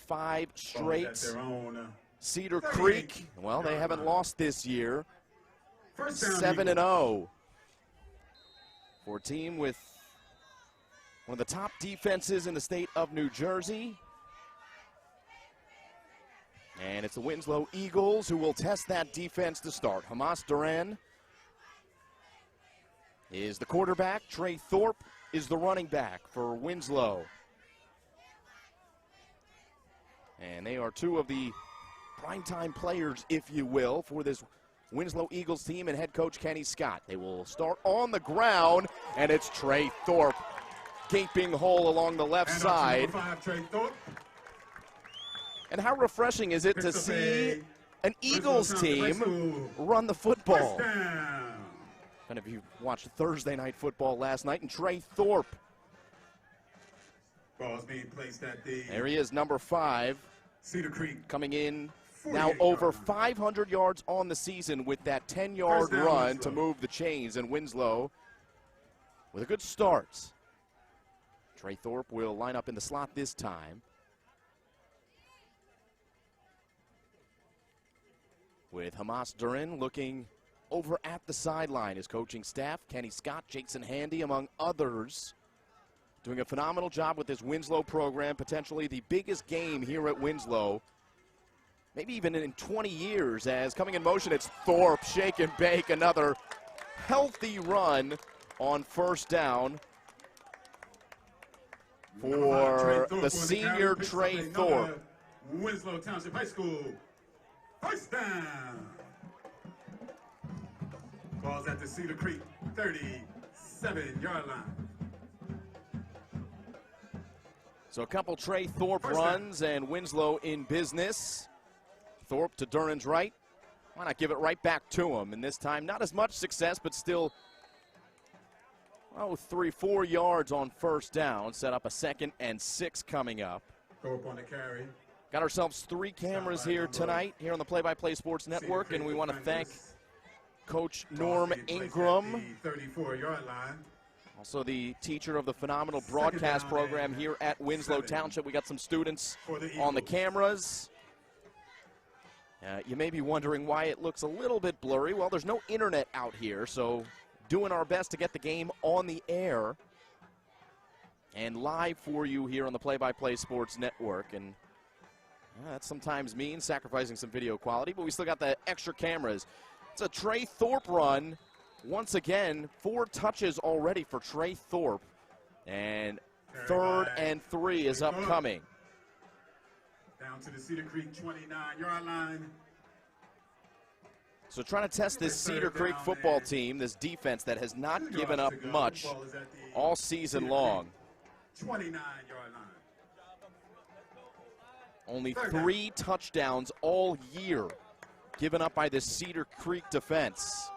5 straight. Cedar Creek, well, they haven't lost this year. 7-0 for a team with one of the top defenses in the state of New Jersey. And it's the Winslow Eagles who will test that defense to start. Hamas Duran is the quarterback. Trey Thorpe is the running back for Winslow. And they are two of the primetime players, if you will, for this Winslow Eagles team and head coach Kenny Scott. They will start on the ground, and it's Trey Thorpe. Gaping hole along the left side. 5, Trey Thorpe. And how refreshing is it to see an Eagles team run the football? And if you watched Thursday Night Football last night, and Trey Thorpe. Ball's being placed at the There he is, number 5. Cedar Creek. Coming in now over 500 yards on the season with that 10-yard run to move the chains. And Winslow with a good start. Trey Thorpe will line up in the slot this time. With Hamas Duran looking over at the sideline. His coaching staff, Kenny Scott, Jason Handy, among others, doing a phenomenal job with this Winslow program, potentially the biggest game here at Winslow, maybe even in 20 years, as coming in motion, it's Thorpe, shake and bake, another healthy run on first down for the senior Trey Thorpe. Winslow Township High School. First down. Ball's at the Cedar Creek 37-yard line. So a couple Trey Thorpe runs and Winslow in business. Thorpe to Duran's right. Why not give it right back to him? And this time, not as much success, but still, 3-4 yards on first down. Set up a 2nd and 6 coming up. Thorpe on the carry. Got ourselves 3 cameras here tonight, here on the Play-by-Play Sports Network, and we want to thank Coach Norm Ingram, 34-yard line. also the teacher of the phenomenal broadcast program here at Winslow Township. We got some students on the cameras. You may be wondering why it looks a little bit blurry. Well, there's no internet out here, so doing our best to get the game on the air and live for you here on the Play-by-Play Sports Network. And that sometimes means sacrificing some video quality, but we still got the extra cameras. It's a Trey Thorpe run. Once again, 4 touches already for Trey Thorpe. And 3rd and 3 is upcoming. Down to the Cedar Creek 29-yard line. So trying to test this Cedar Creek football team, this defense that has not given up much all season long. 29-yard line. Only 3 touchdowns all year given up by this Cedar Creek defense.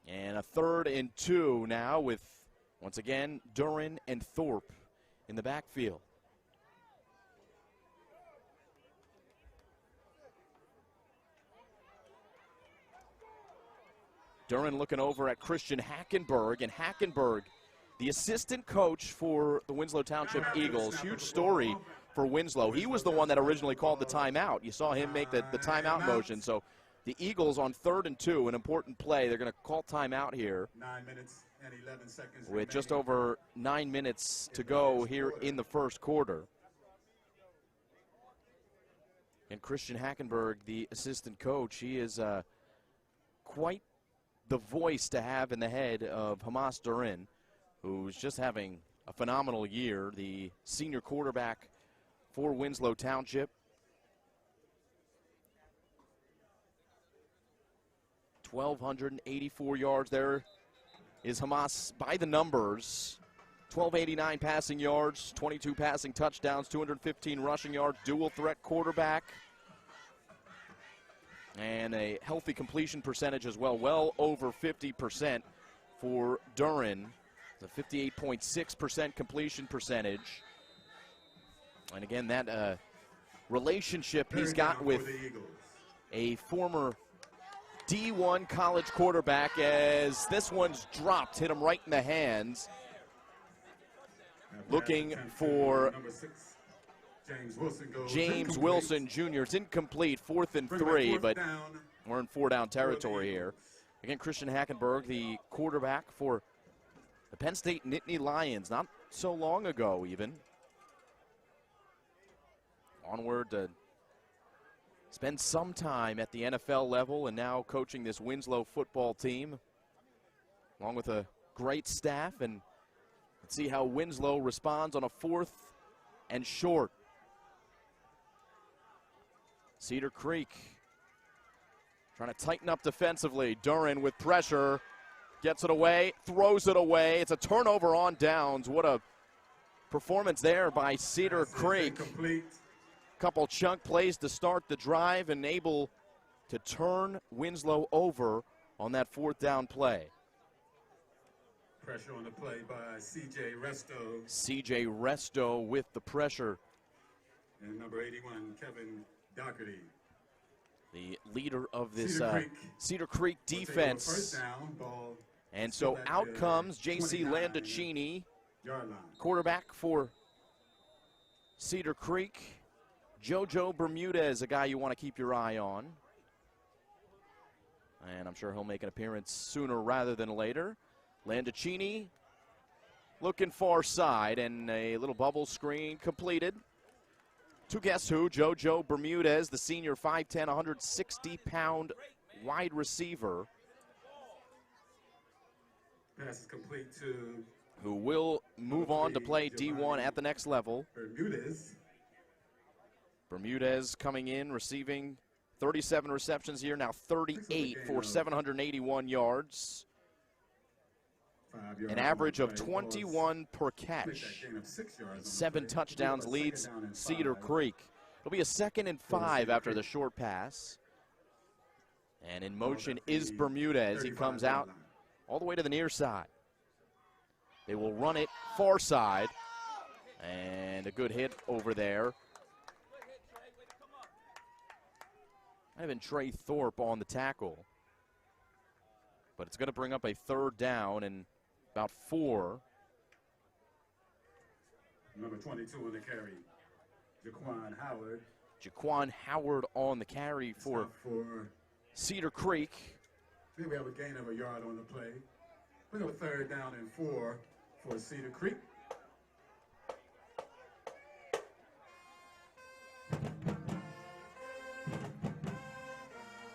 And a 3rd and 2 now with, once again, Duran and Thorpe in the backfield. Duran looking over at Christian Hackenberg, and Hackenberg, the assistant coach for the Winslow Township Eagles. Huge story for Winslow. He was the one that originally called the timeout. You saw him make the timeout motion. So the Eagles on 3rd and 2, an important play. They're going to call timeout here. 9 minutes and 11 seconds with just over 9 minutes to go here in the first quarter. And Christian Hackenberg, the assistant coach, he is quite the voice to have in the head of Hamas Duran, who's just having a phenomenal year, the senior quarterback for Winslow Township. 1,284 yards. There is Hamas by the numbers. 1,289 passing yards, 22 passing touchdowns, 215 rushing yards, dual threat quarterback. And a healthy completion percentage as well over 50% for Duran. The 58.6% completion percentage. And again, that relationship he's got with a former D1 college quarterback, as this one's dropped, hit him right in the hands. looking for Number 6, James Wilson goes James incomplete. Wilson Jr. It's incomplete, 4th and Bring back 3, fourth but down. we're in 4-down territory here. Again, Christian Hackenberg, the quarterback for the Penn State Nittany Lions, not so long ago even. Onward to spend some time at the NFL level and now coaching this Winslow football team, along with a great staff. And let's see how Winslow responds on a 4th and short. Cedar Creek trying to tighten up defensively. Duran with pressure, gets it away, throws it away. It's a turnover on downs. What a performance there by Cedar Creek. Couple chunk plays to start the drive and able to turn Winslow over on that 4th down play. Pressure on the play by C.J. Resto. C.J. Resto with the pressure. And number 81, Kevin Doherty. The leader of this Cedar Creek Creek defense. First down, ball and so out comes J.C. Landicini, yard line. quarterback for Cedar Creek. JoJo Bermudez, a guy you want to keep your eye on. And I'm sure he'll make an appearance sooner rather than later. Landicini looking far side, and a little bubble screen completed. To guess who? JoJo Bermudez, the senior 5'10", 160-pound wide receiver. Pass is complete to who will move on to play D1 at the next level. Bermudez coming in, receiving 37 receptions here, now 38 for 781 yards. An average of 21 per catch. 7 touchdowns leads Cedar Creek. It'll be a 2nd and 5 after the short pass. And in motion is Bermudez. He comes out all the way to the near side. They will run it far side. And a good hit over there. Might have been Trey Thorpe on the tackle. But it's going to bring up a 3rd down and about 4. Number 22 on the carry, Jaquan Howard. Jaquan Howard on the carry for Cedar Creek. I think we have a gain of a yard on the play. Bring up a 3rd down and 4 for Cedar Creek.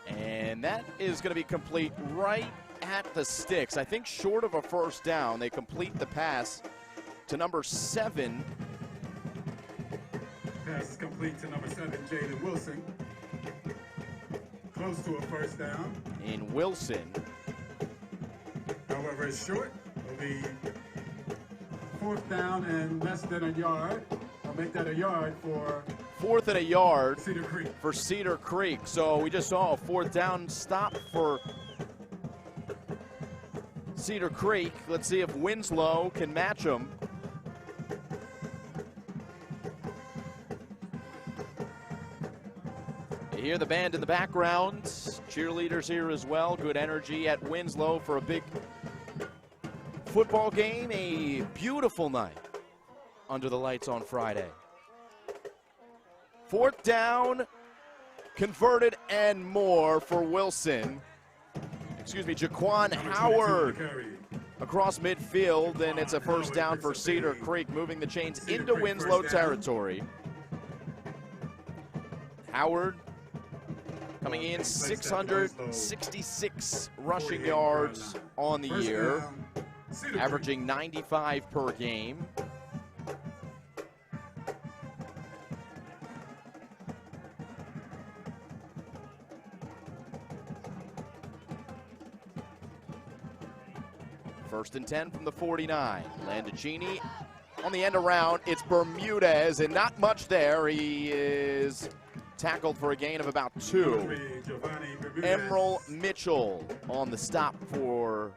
And that is going to be complete right at the sticks. I think short of a 1st down, they complete the pass to number 7. Pass is complete to number 7, Jaden Wilson. Close to a 1st down. In Wilson. However, it's short. It'll be 4th down and less than a yard. I'll make that a yard for 4th and a yard Cedar Creek. for Cedar Creek. So we just saw a 4th down stop for Cedar Creek. Let's see if Winslow can match them. You hear the band in the background. Cheerleaders here as well. Good energy at Winslow for a big football game. A beautiful night under the lights on Friday. 4th down, converted and more for Wilson. Jaquan Howard across midfield, and it's a 1st down for Cedar Creek, moving the chains into Winslow territory. Howard coming in 666 rushing yards on the year, averaging 95 per game. First and 10 from the 49. Landicini on the end around. It's Bermudez, and not much there. He is tackled for a gain of about 2. Emerald Mitchell on the stop for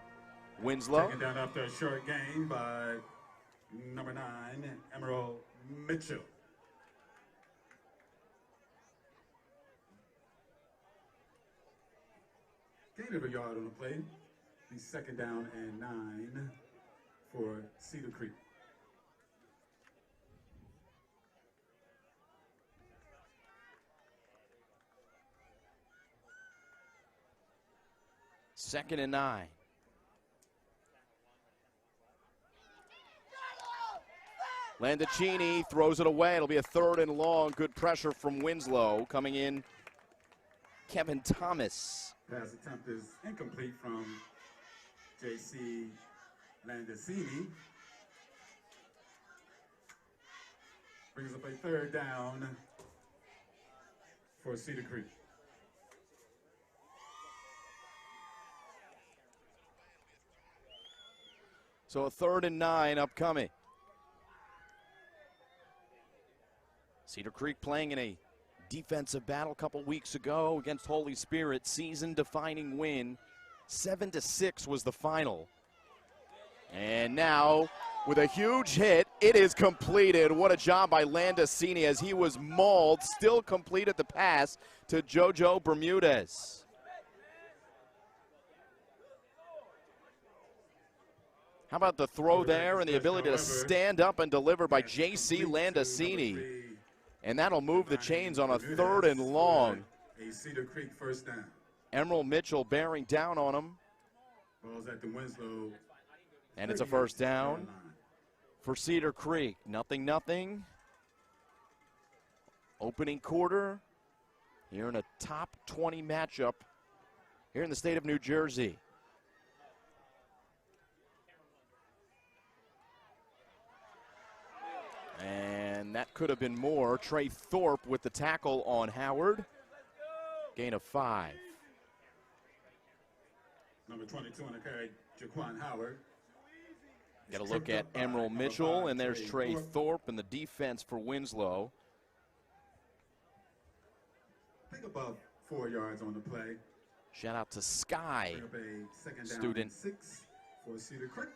Winslow. Taken down after a short gain by number 9, Emerald Mitchell. Gain of a yard on the play. The 2nd down and 9 for Cedar Creek. 2nd and 9. Landicini throws it away. It'll be a 3rd and long. Good pressure from Winslow. Coming in, Kevin Thomas. Pass attempt is incomplete from J.C. Landicini. Brings up a 3rd down for Cedar Creek. So a 3rd and 9 upcoming. Cedar Creek playing in a defensive battle a couple weeks ago against Holy Spirit. Season-defining win. 7-6 was the final. And now, with a huge hit, it is completed. What a job by Landicini as he was mauled. Still completed the pass to JoJo Bermudez. How about the throw there and the ability to stand up and deliver by J.C. Landicini. And that'll move the chains on a 3rd and long. A Cedar Creek 1st down. Emerald Mitchell bearing down on him. Ball's at the Winslow. And it's a 1st down for Cedar Creek. 0-0. Opening quarter here in a top 20 matchup here in the state of New Jersey. And that could have been more. Trey Thorpe with the tackle on Howard. Gain of 5. Number 22 on the carry, Jaquan Howard. Got to look at Emerald Mitchell, and there's Trey Thorpe and the defense for Winslow. I think about 4 yards on the play. Shout out to Sky, student 6 for Cedar Creek.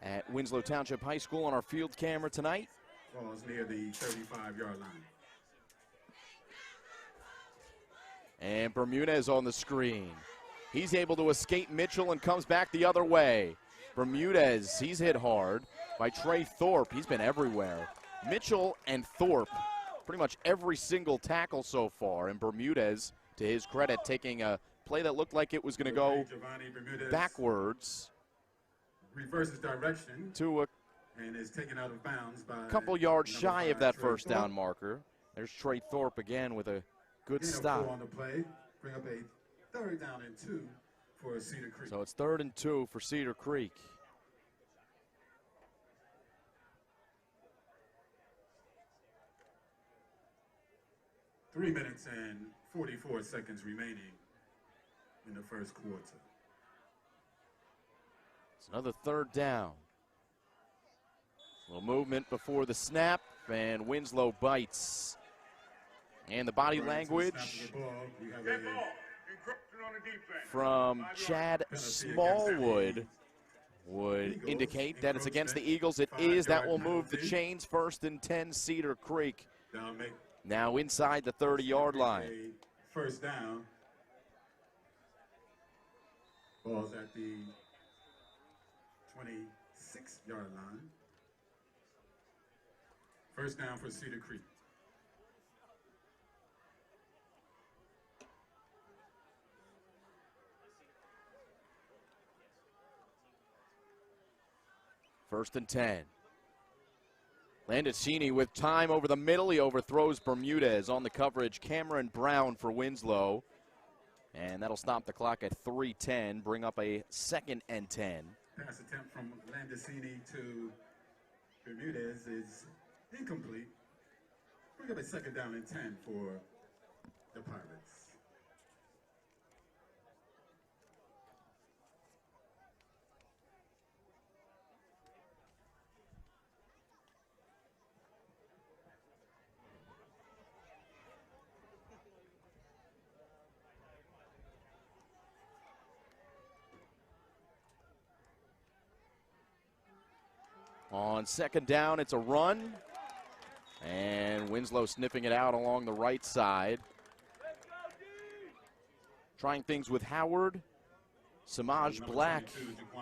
At Winslow Township High School on our field camera tonight. Falls near the 35-yard line. And Bermudez on the screen. He's able to escape Mitchell and comes back the other way. Bermudez, he's hit hard by Trey Thorpe. He's been everywhere. Mitchell and Thorpe, pretty much every single tackle so far. And Bermudez, to his credit, taking a play that looked like it was going to go backwards. Reverses direction. To a and is taken out of bounds by couple yards shy of that 1st down marker. There's Trey Thorpe again with a good stop. On the play. Bring up a 3rd down and 2 for Cedar Creek. So it's 3rd and 2 for Cedar Creek. Three minutes and 44 seconds remaining in the 1st quarter. It's another 3rd down. A little movement before the snap, and Winslow bites. And the body language from Chad Smallwood would indicate that it's against the Eagles. It is. That will move the chains. 1st and 10, Cedar Creek. Now inside the 30-yard line. 1st down. Ball's at the 26-yard line. 1st down for Cedar Creek. First and 10. Landicini with time over the middle. He overthrows Bermudez on the coverage. Cameron Brown for Winslow. And that'll stop the clock at 3:10, bring up a 2nd and 10. Pass attempt from Landicini to Bermudez is incomplete. Bring up a 2nd down and 10 for the Pirates. On 2nd down, it's a run. And Winslow sniffing it out along the right side. Trying things with Howard. Samaj Black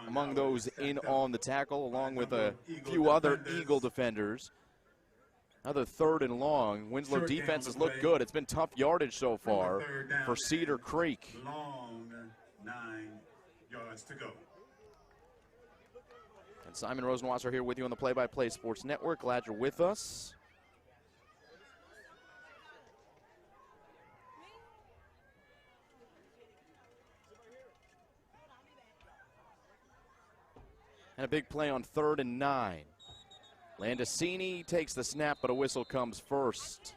among those in on the tackle, along with a few other Eagle defenders. Another 3rd and long. Winslow defense has looked good. It's been tough yardage so far for Cedar Creek. Long 9 yards to go. And Simon Rosenwasser here with you on the Play-by-Play Sports Network. Glad you're with us. And a big play on 3rd and 9. Landicini takes the snap, but a whistle comes first.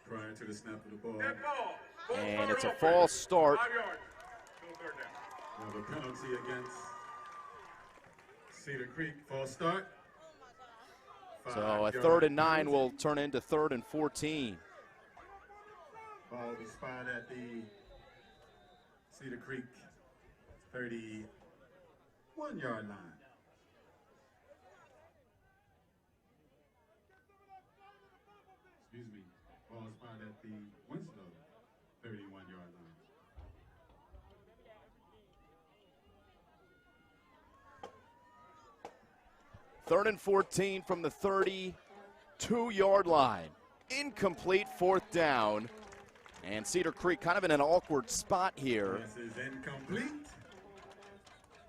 Prior to the snap of the ball. And it's a false start. We have a penalty against Cedar Creek. False start. So a 3rd and 9 will turn into 3rd and 14. Ball will be spotted at the Cedar Creek 31-yard line. Excuse me. Ball is spotted at the Winslow 31-yard line. 3rd and 14 from the 32-yard line. Incomplete 4th down. And Cedar Creek kind of in an awkward spot here. This is incomplete.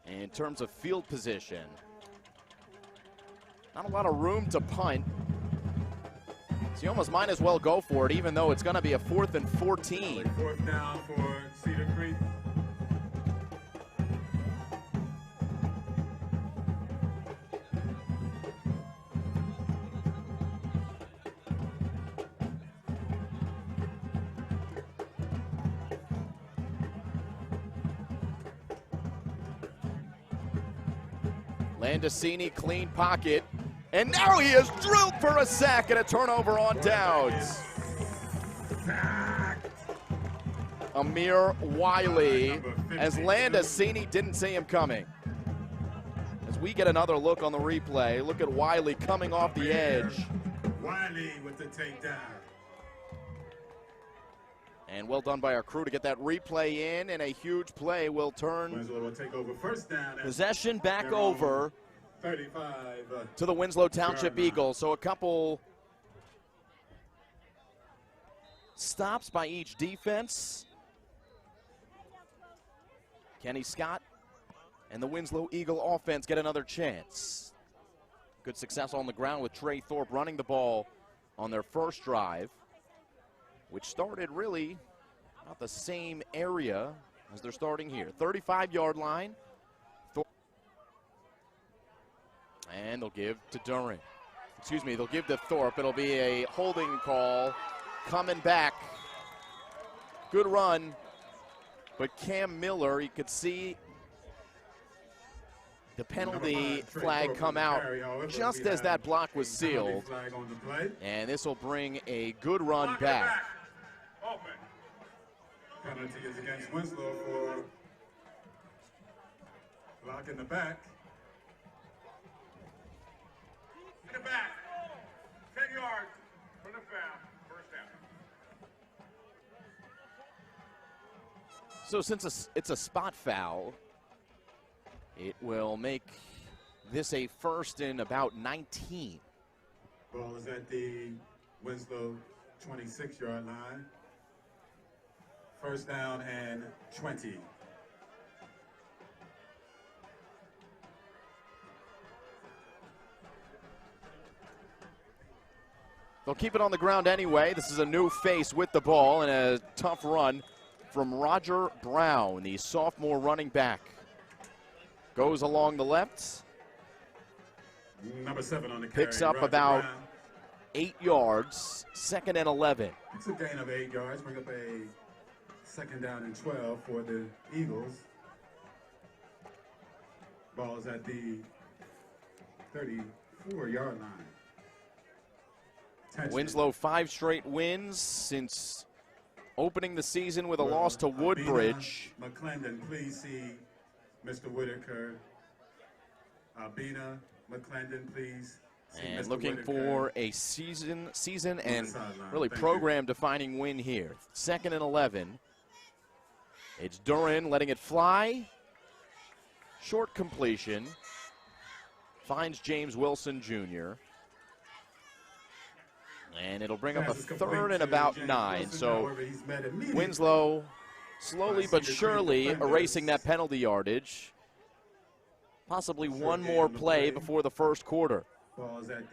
In terms of field position. Not a lot of room to punt. So you almost might as well go for it, even though it's going to be a 4th and 14. 4th down for Cedar Creek. Landicini, clean pocket. And now he is drilled for a sack and a turnover on downs. Amir Wiley, as Landicini didn't see him coming. As we get another look on the replay, look at Wiley coming off the edge. Wiley with the takedown. And well done by our crew to get that replay in, and a huge play will turn Winslow will take over 1st down. possession back over 35 to the Winslow Township Eagles. So a couple stops by each defense. Kenny Scott and the Winslow Eagle offense get another chance. Good success on the ground with Trey Thorpe running the ball on their first drive, which started really about the same area as they're starting here. 35-yard line. And they'll give to Duran. Excuse me, they'll give to Thorpe. It'll be a holding call coming back. Good run. But Cam Miller, you could see the penalty flag come out just as that block was sealed. And this will bring a good run back. Penalty is against Winslow for block in the back. In the back, 10 yards from the foul, 1st down. So since it's a spot foul, it will make this a 1st and about 19. Ball is at the Winslow 26-yard line. 1st down and 20. They'll keep it on the ground anyway. This is a new face with the ball and a tough run from Roger Brown, the sophomore running back. Goes along the left. Number 7 on the carry. Picks up Roger about Brown. 8 yards, 2nd and 11. It's a gain of 8 yards. Bring up a 2nd down and 12 for the Eagles. Ball is at the 34-yard line. Touchdown. Winslow 5 straight wins since opening the season with a loss to Woodbridge. McClendon, please see Mr. Whitaker. Albina McClendon, please see And Mr. looking Whitaker. for a season and sideline. really Thank program-defining win here. 2nd and 11. It's Duran letting it fly. Short completion. Finds James Wilson Jr. And it'll bring up a 3rd and about 9. So Winslow slowly but surely erasing that penalty yardage. Possibly one more play before the first quarter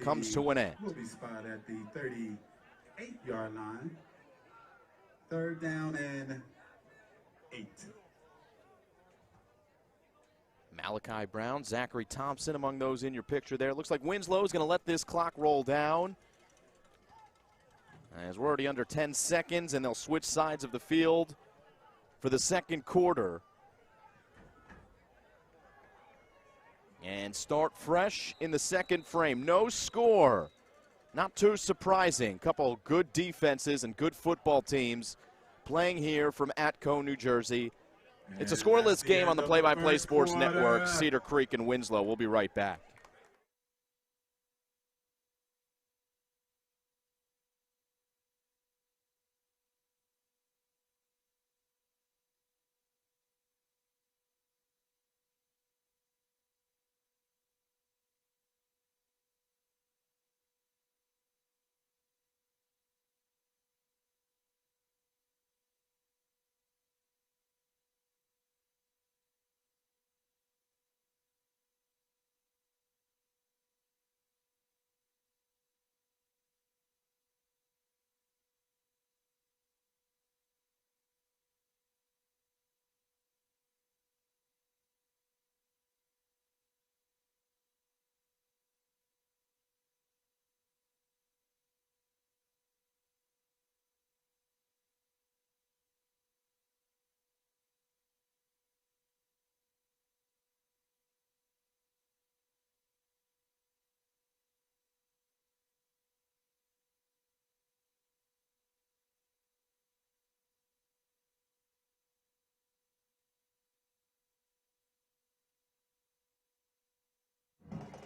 comes to an end. Will be spotted at the 38-yard line. Third down and 8. Malachi Brown, Zachary Thompson among those in your picture there. Looks like Winslow is going to let this clock roll down, as we're already under 10 seconds, and they'll switch sides of the field for the second quarter. And start fresh in the second frame. No score. Not too surprising. Couple good defenses and good football teams playing here from Atco, New Jersey. It's a scoreless game on the Play-by-Play Sports Network. Cedar Creek and Winslow. We'll be right back.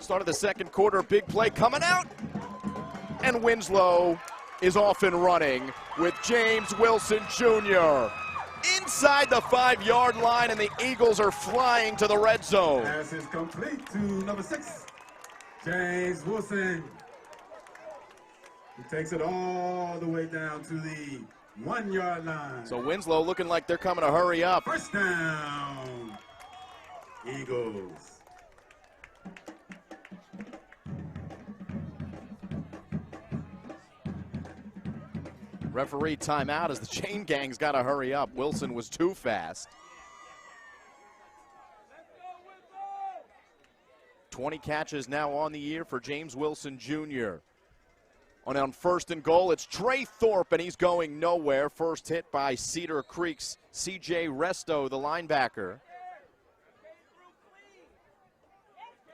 Start of the second quarter, big play coming out. And Winslow is off and running with James Wilson Jr. inside the 5-yard line, and the Eagles are flying to the red zone. Pass is complete to number 6, James Wilson. He takes it all the way down to the 1-yard line. So Winslow looking like they're coming to hurry up. First down, Eagles. Referee timeout as the chain gang's got to hurry up. Wilson was too fast. 20 catches now on the year for James Wilson Jr. On first and goal, it's Trey Thorpe, and he's going nowhere. First hit by Cedar Creek's C.J. Resto, the linebacker.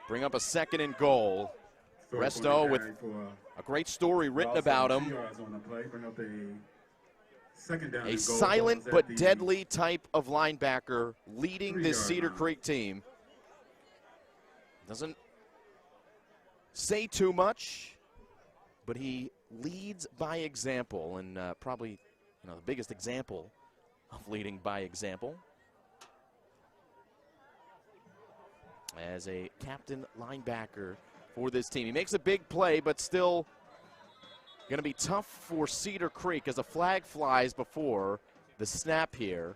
Bring up a second and goal. Resto with a great story written about him. A silent but deadly type of linebacker leading this Cedar Creek team. Doesn't say too much, but he leads by example, and probably the biggest example of leading by example as a captain linebacker for this team. He makes a big play, but still going to be tough for Cedar Creek as a flag flies before the snap here.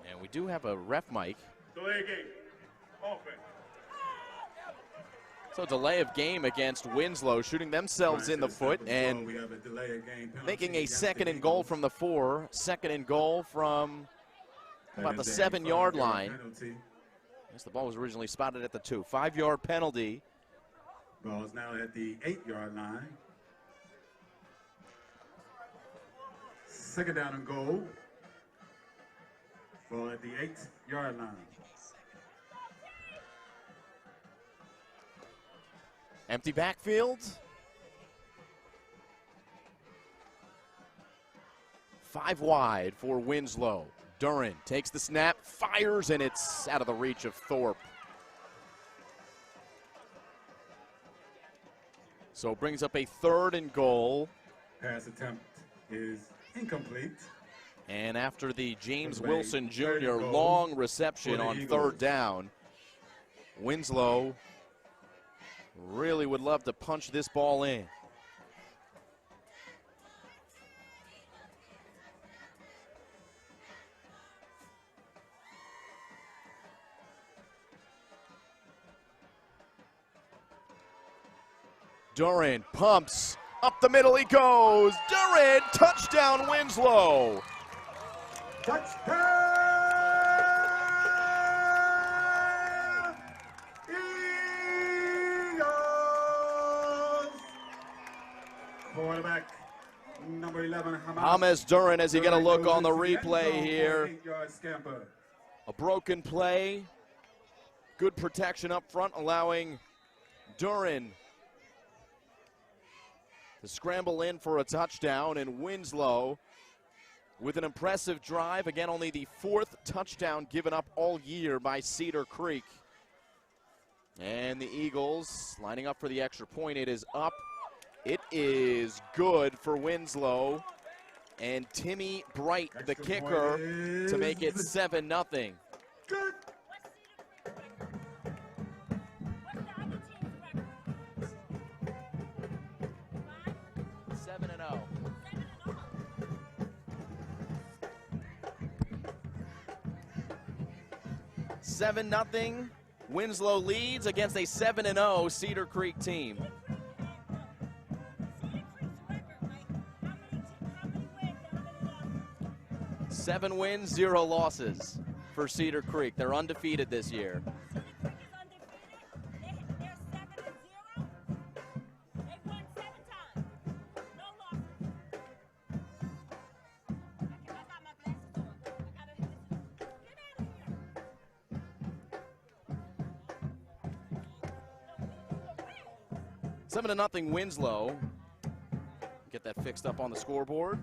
And we do have a ref mic. Delay of game. Offense. So delay of game against Winslow, shooting themselves in the foot and making a second and goal from the 4. Second and goal from about the 7-yard line. Yes, the ball was originally spotted at the 2. 5-yard penalty. Ball is now at the 8-yard line. Second down and goal. Ball at the 8-yard line. Empty backfield. 5 wide for Winslow. Duran takes the snap, fires, and it's out of the reach of Thorpe. So it brings up a 3rd and goal. Pass attempt is incomplete. And after the James Wilson Jr. long reception on 3rd down, Winslow really would love to punch this ball in. Duran pumps. Up the middle he goes. Duran, touchdown Winslow. Touchdown! Eagles! Quarterback number 11, James Duran, as you get a look on the replay here. 8-yard scamper. A broken play. Good protection up front, allowing Duran to scramble in for a touchdown, and Winslow with an impressive drive. Again, only the 4th touchdown given up all year by Cedar Creek. And the Eagles lining up for the extra point. It is up. It is good for Winslow. And Timmy Bright, the kicker, to make it 7-0. Good. 7-0. 7-0. Winslow leads against a 7-0 Cedar Creek team. Seven wins, 0 losses for Cedar Creek. They're undefeated this year. They won 7 times. No losses. I got my glasses on. I gotta get out of here. 7-0 Winslow. Get that fixed up on the scoreboard.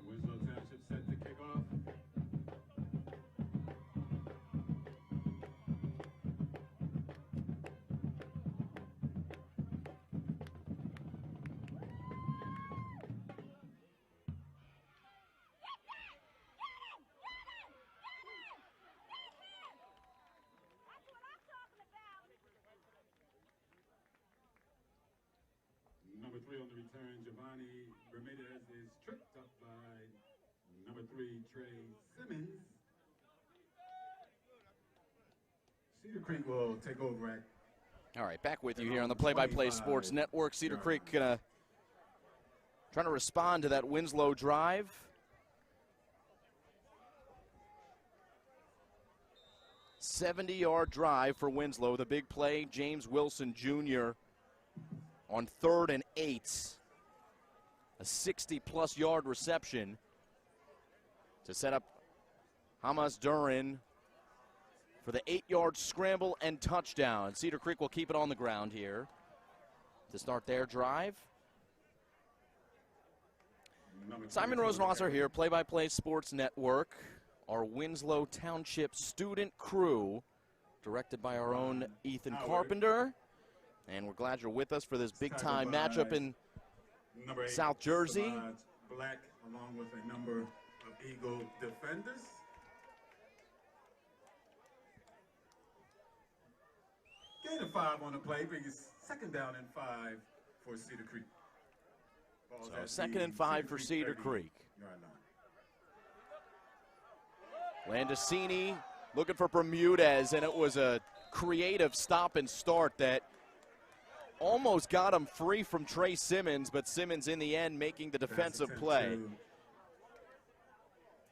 Winslow Township set to kick off. Number 3 on the return, Giovanni Ramirez is tripped up by number 3, Trey Simmons. Cedar Creek will take over at. All right, back with you here on the Play-by-Play Sports Network. Cedar Creek trying to respond to that Winslow drive. '70-yard drive for Winslow. The big play, James Wilson Jr. on 3rd and 8. A 60-plus yard reception to set up James Duran for the 8-yard scramble and touchdown. Cedar Creek will keep it on the ground here to start their drive. Simon Rosenwasser here, Play-by-Play Sports Network. Our Winslow Township student crew, directed by our own Ethan Carpenter. And we're glad you're with us for this big-time matchup in South Jersey. Black, along with a number of Eagle defenders. Gain of 5 on the play, brings 2nd down and 5 for Cedar Creek. So 2nd and 5 for Cedar Creek. Landicini looking for Bermudez, and it was a creative stop and start that almost got him free from Trey Simmons, but Simmons in the end making the defensive play.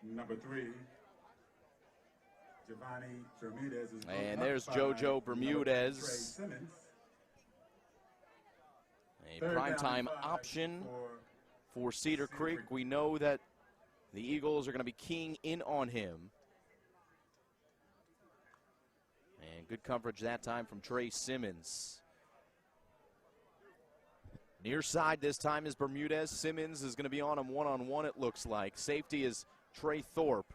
Number 3, Giovanni Bermudez. And there's JoJo Bermudez. A primetime option for Cedar Creek. We know that the Eagles are going to be keying in on him. And good coverage that time from Trey Simmons. Near side this time is Bermudez. Simmons is going to be on him one-on-one, it looks like. Safety is Trey Thorpe.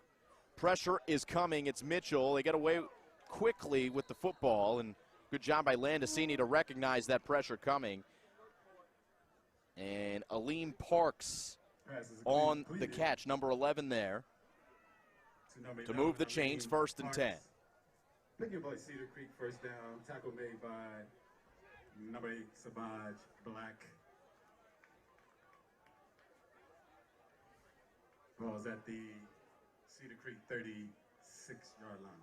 Pressure is coming. It's Mitchell. They get away quickly with the football, and good job by Landicini to recognize that pressure coming. And Aleem Parks on the catch, number 11 there, to move the chains, 1st and 10. Picking by Cedar Creek, 1st down. Tackle made by number 8, Sabaj Black. Ball's at the Cedar Creek 36-yard line.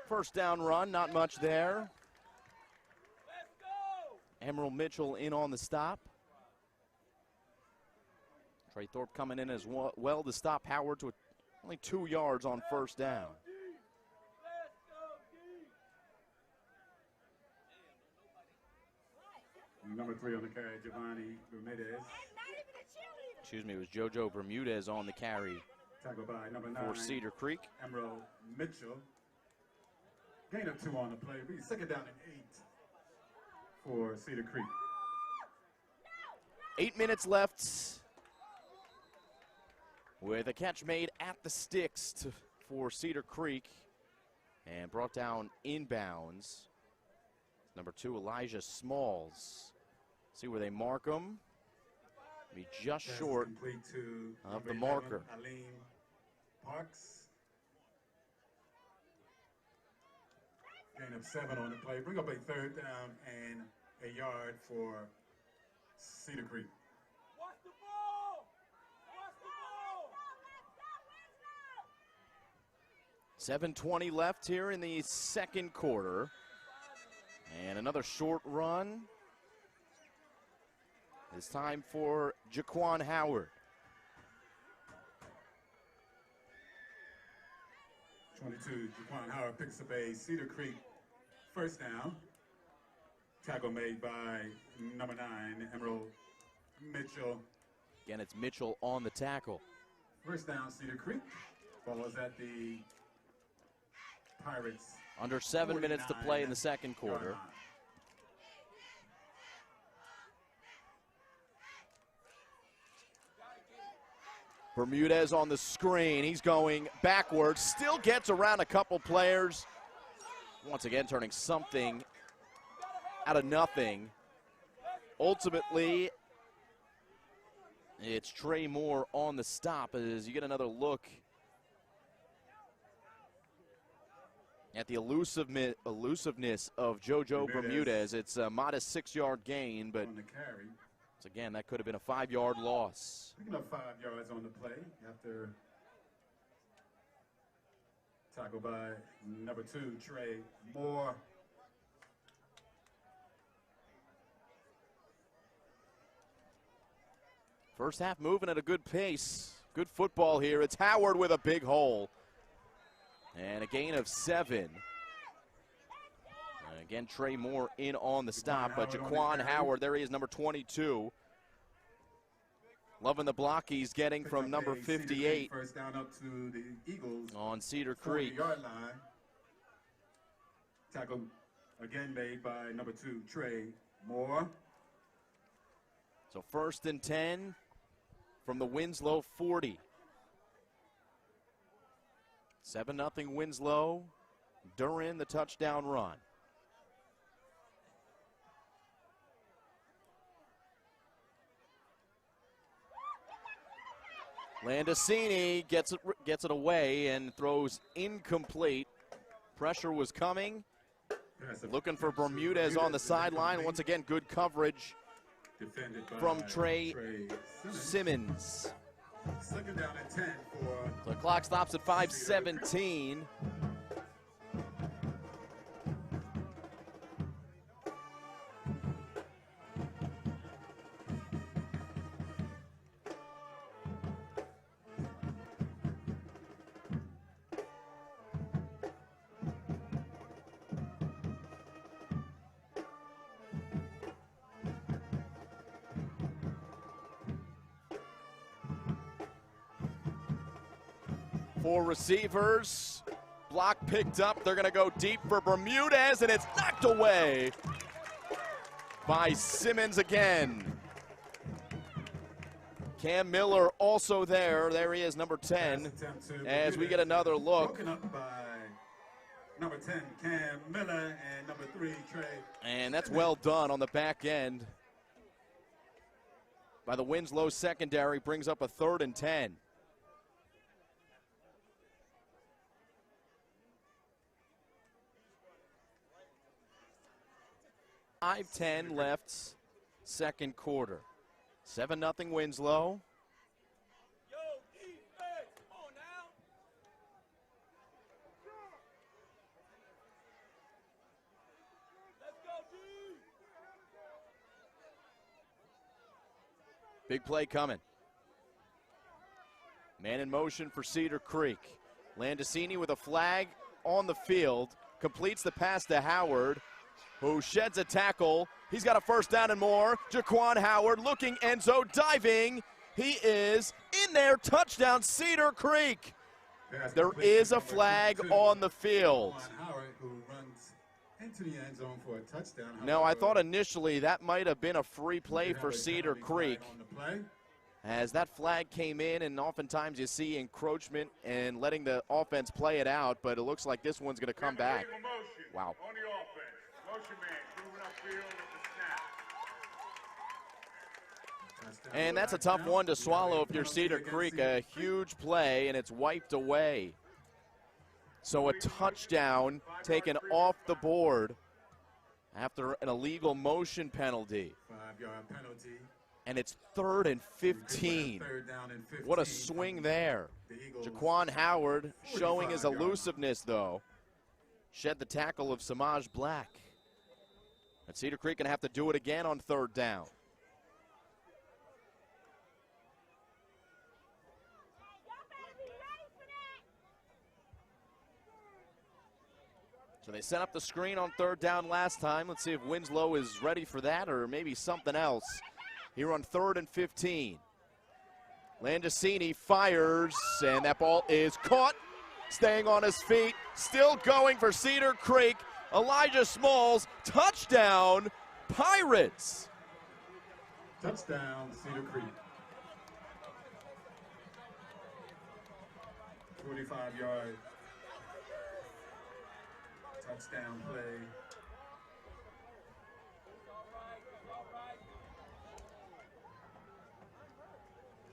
First down run, not much there. Emerald Mitchell in on the stop. Trey Thorpe coming in as well to stop Howard to only 2 yards on first down. Number 3 on the carry, Giovanni Bermudez. Excuse me, it was JoJo Bermudez on the carry Tackled by number 9 for Cedar Creek. Emerald Mitchell. Gain of 2 on the play. Second down and 8 for Cedar Creek. 8 minutes left with a catch made at the sticks for Cedar Creek and brought down inbounds. Number 2, Elijah Smalls. See where they mark him. Be just Pass short complete to of number the marker. 11, Aline Parks. Gain of 7 on the play. Bring up a third down and a yard for Cedar Creek. Watch the ball! Watch the ball! 7:20 left here in the second quarter. And another short run. It's time for Jaquan Howard. 22, Jaquan Howard picks up a Cedar Creek first down. Tackle made by number 9, Emerald Mitchell. Again, it's Mitchell on the tackle. First down, Cedar Creek. Ball is at the Pirates. Under 7 minutes to play in the second quarter. Bermudez on the screen. He's going backwards. Still gets around a couple players. Once again, turning something out of nothing. Ultimately, it's Trey Moore on the stop as you get another look at the elusiveness of JoJo Bermudez. It's a modest 6-yard gain, but on the carry. again, that could have been a 5-yard loss. Picking up 5 yards on the play after tackle by number 2, Trey Moore. First half moving at a good pace. Good football here. It's Howard with a big hole. And a gain of 7. And again, Trey Moore in on the stop, but Jaquan Howard, there he is, number 22. Loving the block he's getting from number 58 First down up to the Eagles on Cedar Creek. 40-yard line. Tackle again made by number 2, Trey Moore. So 1st and 10 from the Winslow 40. 7-0 Winslow. Durin the touchdown run. Landicini gets it away and throws incomplete. Pressure was coming. Looking for Bermudez on the sideline. Once again, good coverage from Trey Simmons. Second down and 10 for. So the clock stops at 5:17. Four receivers, block picked up. They're going to go deep for Bermudez, and it's knocked away by Simmons again. Cam Miller also there. There he is, number 10, as we get another look. Broken up by number 10, Cam Miller, and number 3, Trey. And that's well done on the back end by the Winslow secondary. Brings up a 3rd and 10. 5:10 left, second quarter. 7-0 Winslow. Yo, defense, come on now. Let's go, D. Big play coming. Man in motion for Cedar Creek. Landicini with a flag on the field. Completes the pass to Howard, who sheds a tackle. He's got a first down and more. Jaquan Howard looking, Enzo diving. He is in there. Touchdown, Cedar Creek. There is a flag on the field. Howard, who runs into the end zone for a touchdown. No, I thought initially that might have been a free play for Cedar Creek, as that flag came in, and oftentimes you see encroachment and letting the offense play it out, but it looks like this one's going to come back. Wow. On the offense. Motion man moving upfield with the snap. And that's a tough one to swallow if you're Cedar Creek. A huge play, and it's wiped away. So a touchdown taken off the board after an illegal motion penalty. 5-yard penalty. And it's 3rd and 15. What a swing there. Jaquan Howard showing his elusiveness, though. Shed the tackle of Samaj Black. And Cedar Creek going to have to do it again on 3rd down. So they set up the screen on 3rd down last time. Let's see if Winslow is ready for that or maybe something else. Here on 3rd and 15. Landicini fires, and that ball is caught. Staying on his feet, still going for Cedar Creek. Elijah Smalls, touchdown, Pirates. Touchdown, Cedar Creek. 45-yard touchdown play.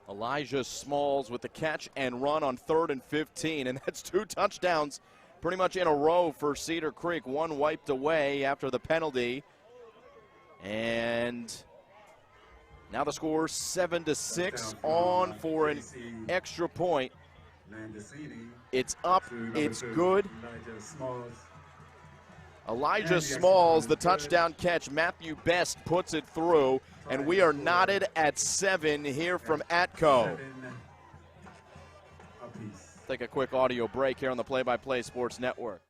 Elijah Smalls with the catch and run on 3rd and 15, and that's 2 touchdowns pretty much in a row for Cedar Creek. One wiped away after the penalty, and now the score 7-6 on for an extra point. It's up, it's good. Elijah Smalls, the touchdown catch. Matthew Best puts it through, and we are knotted at 7 here from Atco. Take a quick audio break here on the Play-by-Play Sports Network.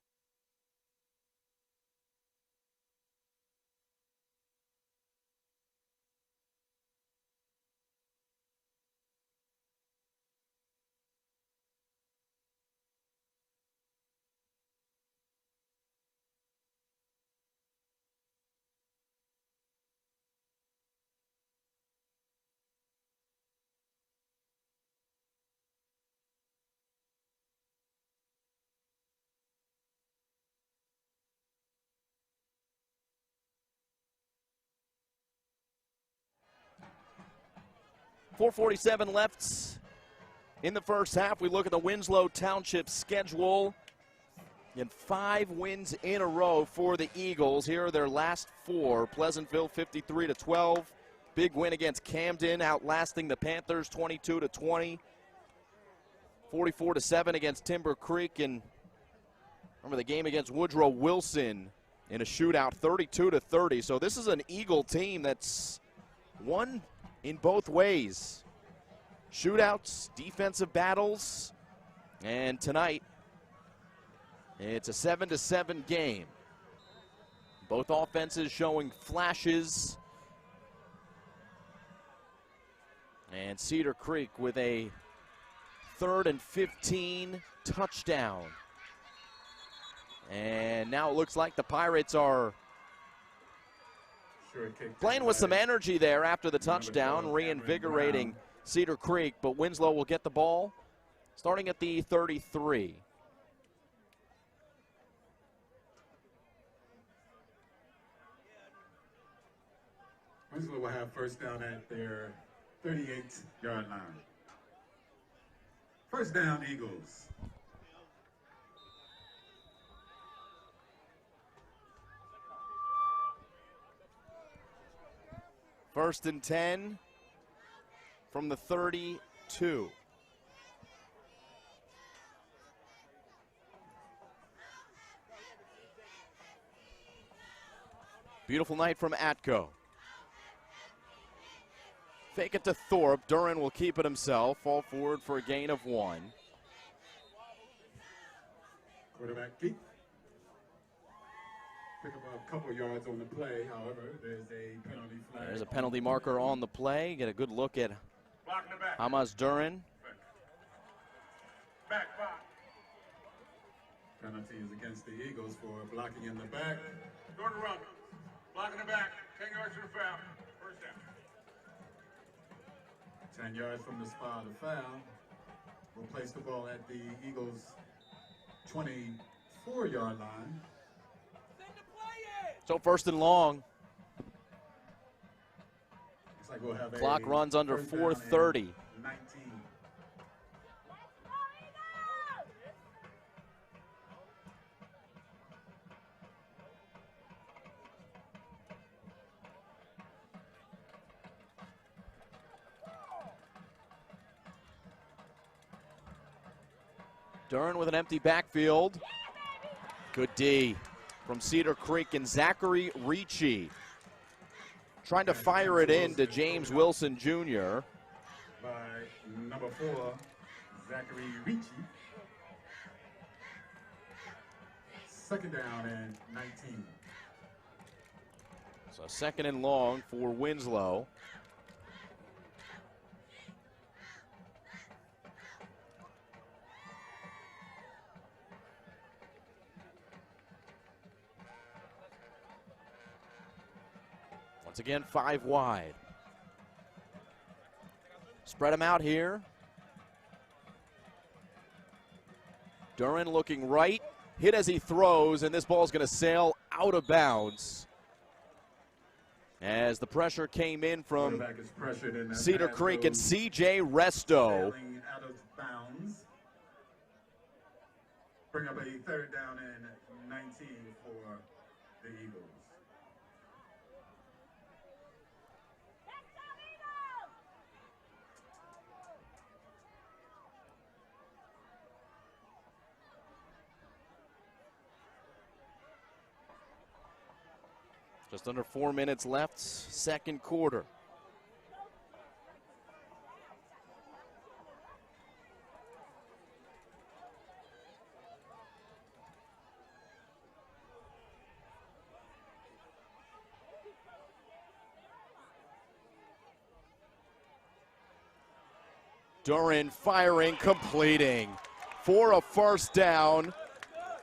.447 left in the first half. We look at the Winslow Township schedule. And 5 wins in a row for the Eagles. Here are their last 4. Pleasantville 53-12. Big win against Camden, outlasting the Panthers 22-20. 44-7 against Timber Creek. And remember the game against Woodrow Wilson in a shootout, 32-30. So this is an Eagle team that's won in both ways. Shootouts, defensive battles, and tonight it's a 7-7 game. Both offenses showing flashes. And Cedar Creek with a 3rd and 15 touchdown. And now it looks like the Pirates are playing with some energy there after the touchdown, reinvigorating Cedar Creek, but Winslow will get the ball starting at the 33. Winslow will have first down at their 38-yard line. First down, Eagles. First and 10 from the 32. Beautiful night from Atco. Fake it to Thorpe. Duran will keep it himself. Fall forward for a gain of 1. Quarterback Keith. Pick up a couple yards on the play. However, there's a penalty flag. There's a penalty marker on the play. Get a good look at Block in the back. Hamas Duran. Back. Penalty is against the Eagles for blocking in the back. Jordan Rumble. Block in the back. 10 yards to the foul. First down. 10 yards from the spot of the foul. We'll place the ball at the Eagles' 24-yard line. So first and long. Looks like we'll have Clock a runs under first down 4:30. and 19. Duran with an empty backfield. Good D from Cedar Creek and Zachary Ricci. Trying to fire it in to James Wilson Jr. By number 4, Zachary Ricci. Second down and 19. So second and long for Winslow. Once again, 5 wide. Spread them out here. Duran looking right, hit as he throws, and this ball is going to sail out of bounds. As the pressure came in from Quarterback is pressured and that Cedar pass Creek and goes C.J. Resto. sailing out of bounds. Bring up a third down and 19 for the Eagles. Just under 4 minutes left, second quarter. Duran firing, completing for a first down.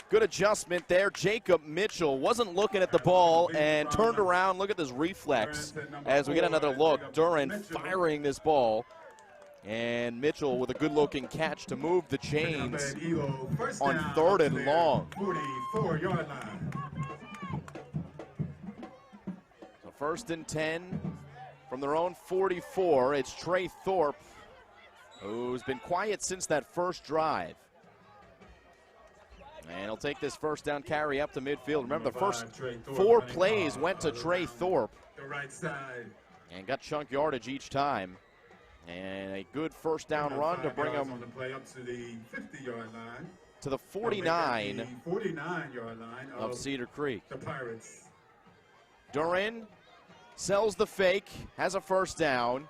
Good adjustment there. Jacob Mitchell wasn't looking at the ball and turned around. Look at this reflex as we get another look. Duran firing this ball. And Mitchell with a good-looking catch to move the chains on third and long. 44-yard line. So first and 10 from their own 44. It's Trey Thorpe, who's been quiet since that first drive. And he'll take this first down carry up to midfield. Remember, the first 4 plays went to Trey Thorpe. The right side. And got chunk yardage each time. And a good first down run to bring him on the play up to the 50-yard line. to the 49 The 49-yard line of Cedar Creek. the Pirates. Duran sells the fake, has a first down,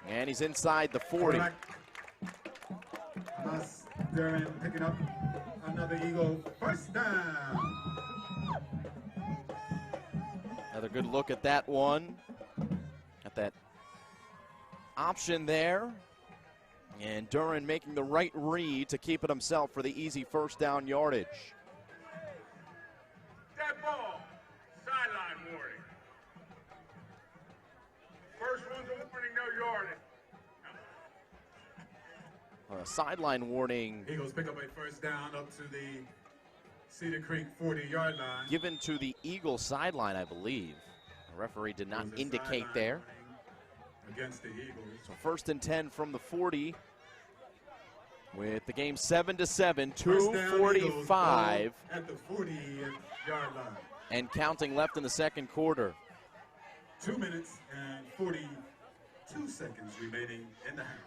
and he's inside the 40. Hamas Duran picking up another Eagle first down. Another good look at that one. At that option there. And Duran making the right read to keep it himself for the easy first down yardage. That ball. Sideline warning. First one's a warning, no yardage. A sideline warning Eagles pick up a first down up to the Cedar Creek 40-yard line. given to the Eagle sideline, I believe. The referee did not It was a indicate sideline there. warning against the Eagles. So first and 10 from the 40. With the game 7-7, First down, Eagles, 2:45 at the 40-yard line. and counting left in the second quarter. 2 minutes and 42 seconds remaining in the half.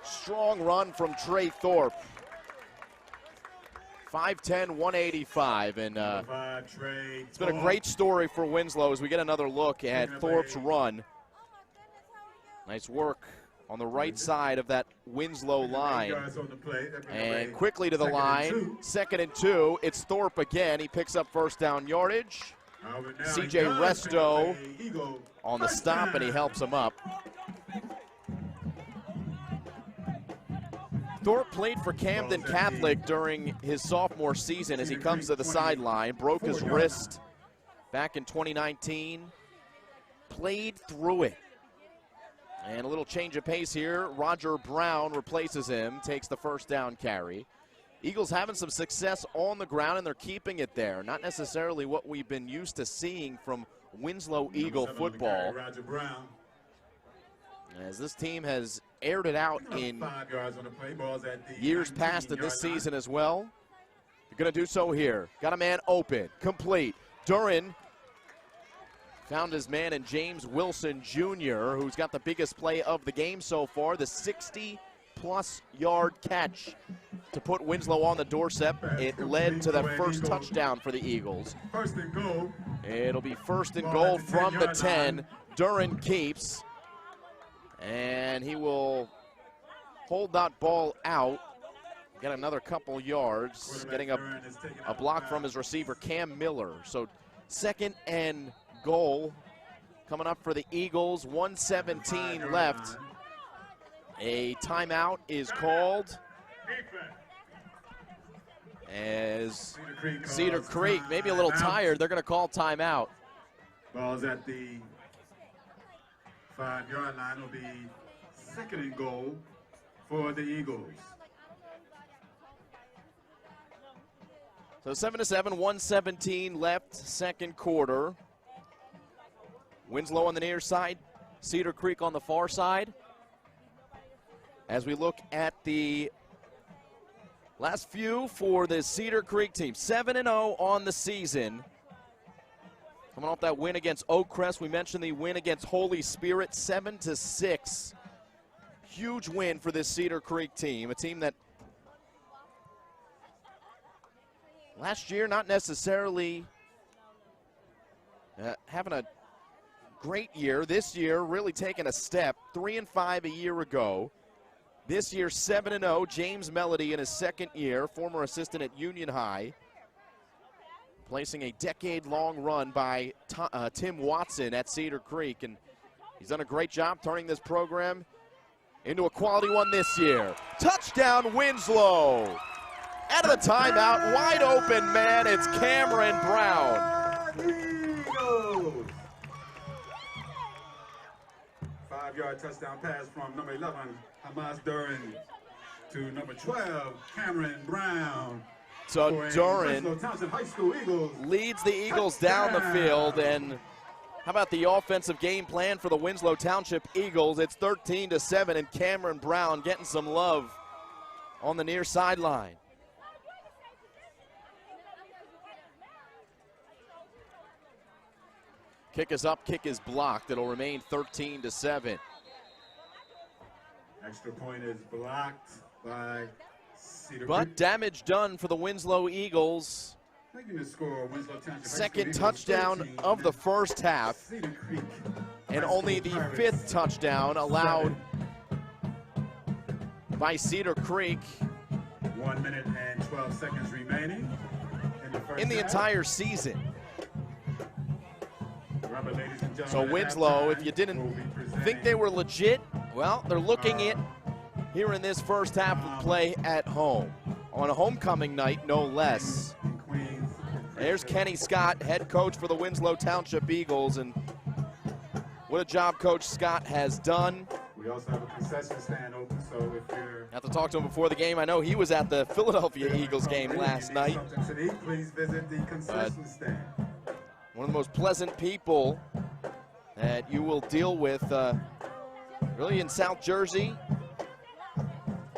Strong run from Trey Thorpe. 5'10", 185, and it's been a great story for Winslow as we get another look at Thorpe's run. Nice work on the right side of that Winslow line. And quickly to the line, 2nd and 2. It's Thorpe again. He picks up first down yardage. C.J. Resto on the stop, and he helps him up. Thorpe played for Camden Catholic during his sophomore season as he comes to the sideline. Broke his wrist back in 2019. Played through it. And a little change of pace here. Roger Brown replaces him, takes the first down carry. Eagles having some success on the ground, and they're keeping it there. Not necessarily what we've been used to seeing from Winslow Eagle football. Roger Brown. As this team has aired it out in years past and this season as well. They're going to do so here. Got a man open, complete. Duran found his man in James Wilson Jr., who's got the biggest play of the game so far, the 60-plus yard catch to put Winslow on the doorstep. It led to the first touchdown for the Eagles. First and goal. It'll be 1st and goal from the 10. Duran keeps. And he will hold that ball out, get another couple yards, getting a block from his receiver, Cam Miller. So 2nd and goal coming up for the Eagles, 1:17 left. A timeout is called as Cedar Creek, maybe a little tired, they're going to call timeout. Ball's at the 5-yard line. Will be 2nd and goal for the Eagles. So 7-7, 1:17 left, 2nd quarter. Winslow on the near side, Cedar Creek on the far side. As we look at the last few for the Cedar Creek team, 7-0 on the season. Coming off that win against Oakcrest, we mentioned the win against Holy Spirit, 7-6. Huge win for this Cedar Creek team, a team that last year not necessarily having a great year. This year really taking a step, 3-5 a year ago. This year 7-0, James Melody in his 2nd year, former assistant at Union High. Placing a decade-long run by Tim Watson at Cedar Creek, and he's done a great job turning this program into a quality one this year. Touchdown Winslow! Out of the timeout, wide open man, it's Cameron Brown. Eagles. 5-yard touchdown pass from number 11, Hamas Duran, to number 12, Cameron Brown. So Duran Township leads the Eagles down the field, and how about the offensive game plan for the Winslow Township Eagles? It's 13-7, and Cameron Brown getting some love on the near sideline. Kick is up, kick is blocked. It'll remain 13-7. Extra point is blocked by Cedar But Creek. damage done for the Winslow Eagles. Making the score, Winslow Township 2nd touchdown 13, of the first half, Cedar Creek. and only the 5th touchdown allowed by Cedar Creek 1 minute and 12 seconds remaining in the first in the half. entire season. Remember, ladies and So gentlemen, Winslow, at if you halftime, didn't we'll be presenting think they were legit, well, they're looking it here in this first half of play at home. On a homecoming night, no less. in Queens. There's Kenny Scott, head coach for the Winslow Township Eagles, and what a job Coach Scott has done. We also have a concession stand open, so if you're Got to talk to him before the game. I know he was at the Philadelphia Eagles game last night. something to eat, please visit the concession stand. One of the most pleasant people that you will deal with really in South Jersey,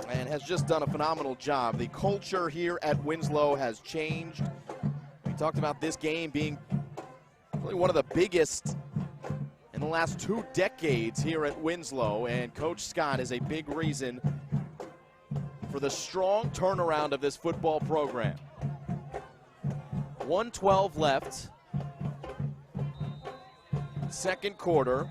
and has just done a phenomenal job. The culture here at Winslow has changed. We We talked about this game being really one of the biggest in the last 2 decades here at Winslow, and Coach Scott is a big reason for the strong turnaround of this football program. 1:12 left, second quarter.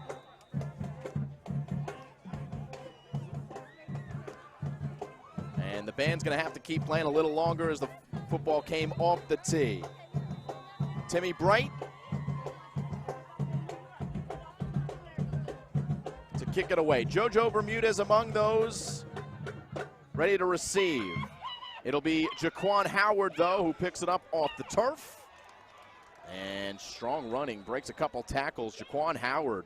And the band's going to have to keep playing a little longer as the football came off the tee. Timmy Bright to kick it away. JoJo Bermudez among those ready to receive. It'll be Jaquan Howard, though, who picks it up off the turf. And strong running, breaks a couple tackles. Jaquan Howard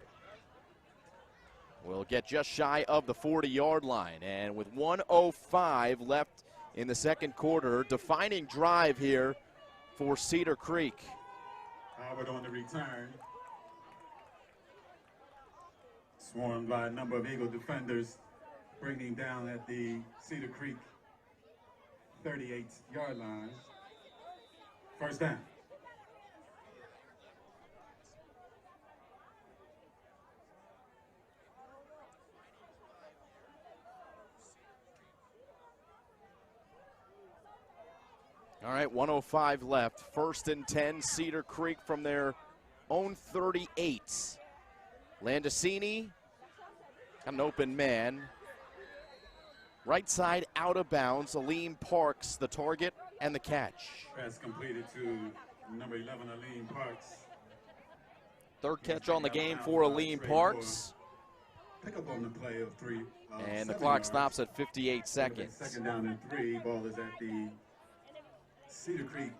will get just shy of the 40-yard line. And with 1:05 left in the second quarter, defining drive here for Cedar Creek. Howard on the return. Swarmed by a number of Eagle defenders, bringing down at the Cedar Creek 38-yard line. First down. All right, 1:05 left. First and 10, Cedar Creek from their own 38. Landicini, an open man. Right side out of bounds. Aleem Parks, the target and the catch. Pass completed to number 11, Aleem Parks. Third catch on the game for Aleem Parks. Pick up on the play of 3. And the clock stops at 58 seconds. Second down and 3. Ball is at the Cedar Creek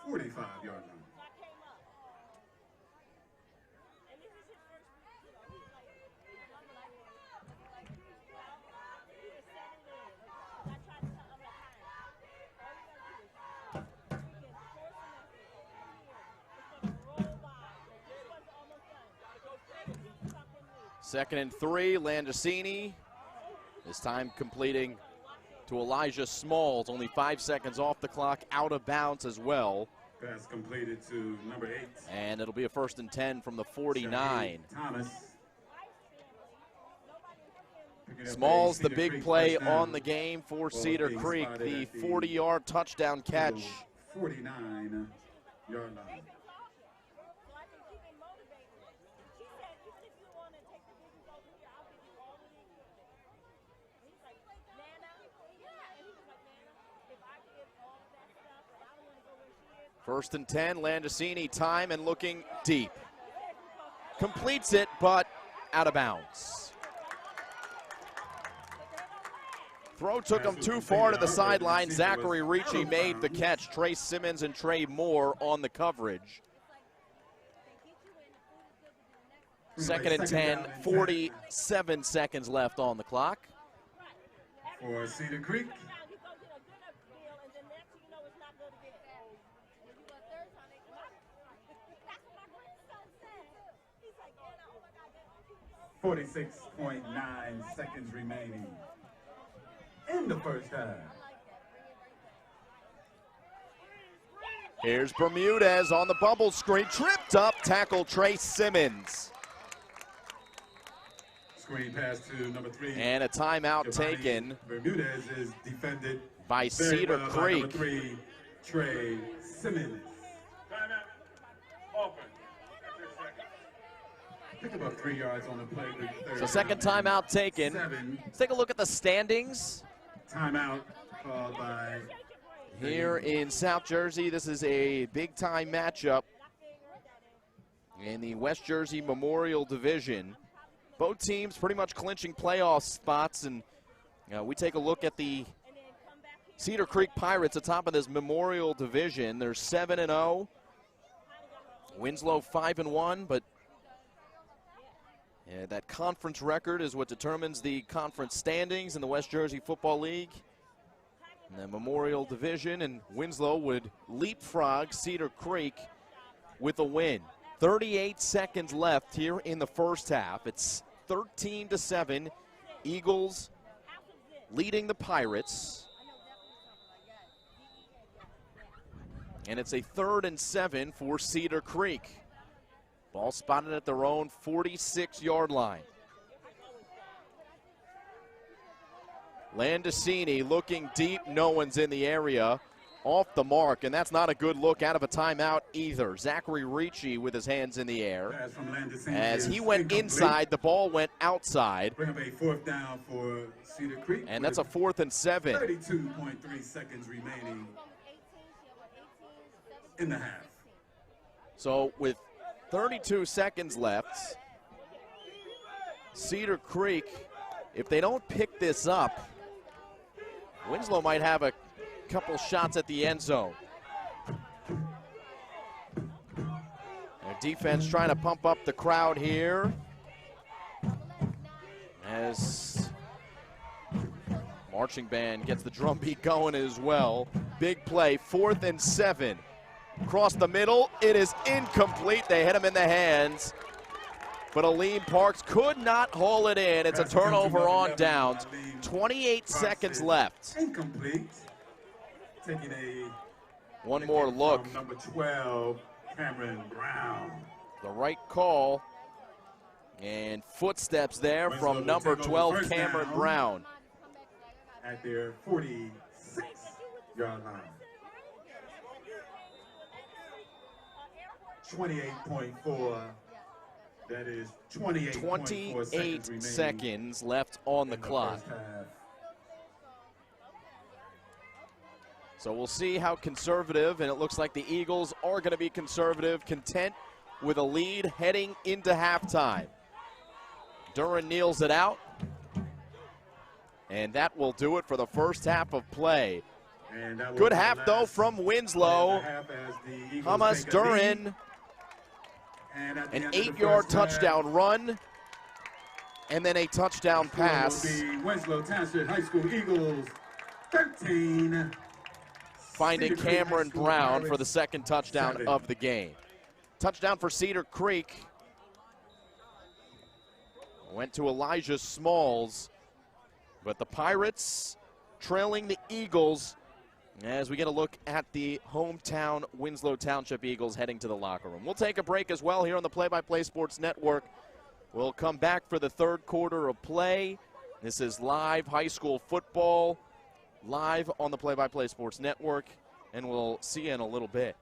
45-yard line. Second and 3, Landicini. This time completing to Elijah Smalls. Only 5 seconds off the clock, out of bounds as well. Pass completed to number 8. And it'll be a first and 10 from the 49. Thomas. Smalls, the big play on the game for Cedar Creek, the 40-yard touchdown catch. 49-yard line. First and 10, Landicini, time and looking deep. Completes it, but out of bounds. Throw took him too far to the sideline. Zachary Ricci made the catch. Trey Simmons and Trey Moore on the coverage. Second and 10, 47 seconds left on the clock. For Cedar Creek. .9 seconds remaining in the first half. Here's Bermudez on the bubble screen. Tripped up, tackle Trey Simmons. Screen pass to number 3. And a timeout taken. Bermudez is defended by Cedar Creek. Number 3, Trey Simmons. Timeout. Open. Pick about 3 yards on the play. So second timeout taken. 7. Let's take a look at the standings. Timeout called by here in South Jersey. This is a big-time matchup in the West Jersey Memorial Division. Both teams pretty much clinching playoff spots, and we take a look at the Cedar Creek Pirates atop of this Memorial Division. They're 7-0. Winslow 5-1, but that conference record is what determines the conference standings in the West Jersey Football League. In the Memorial Division, and Winslow would leapfrog Cedar Creek with a win. 38 seconds left here in the first half. It's 13-7. Eagles leading the Pirates. And it's a 3rd and 7 for Cedar Creek. Ball spotted at their own 46-yard line. Landicini looking deep. No one's in the area. Off the mark, and that's not a good look out of a timeout either. Zachary Ricci with his hands in the air. As he went inside, the ball went outside. Bring up a 4th down for Cedar Creek. And that's a 4th and 7. 32.3 seconds remaining in the half. So with 32 seconds left, Cedar Creek, if they don't pick this up, Winslow might have a couple shots at the end zone. Their defense trying to pump up the crowd here as marching band gets the drum beat going as well. Big play, 4th and 7. Across the middle, it is incomplete. They hit him in the hands, but Aleem Parks could not haul it in. It's a turnover on downs. 28 seconds left. Incomplete. Taking a one more look. Number 12, Cameron Brown. The right call. And footsteps there from number 12, Cameron Brown. At their 46-yard line. 28.4. That is 28 seconds left on the clock. So we'll see how conservative, and it looks like the Eagles are going to be conservative, content with a lead heading into halftime. Duran kneels it out, and that will do it for the first half of play. Good half, though, from Winslow. Hamas Duran, an 8-yard touchdown run, and then a touchdown pass. The Winslow Township High School Eagles 13. Finding Cameron Brown for the 2nd touchdown of the game. Touchdown for Cedar Creek. Went to Elijah Smalls, but the Pirates trailing the Eagles as we get a look at the hometown Winslow Township Eagles heading to the locker room. We'll take a break as well here on the Play-by-Play Sports Network. We'll come back for the 3rd quarter of play. This is live high school football, live on the Play-by-Play Sports Network, and we'll see you in a little bit.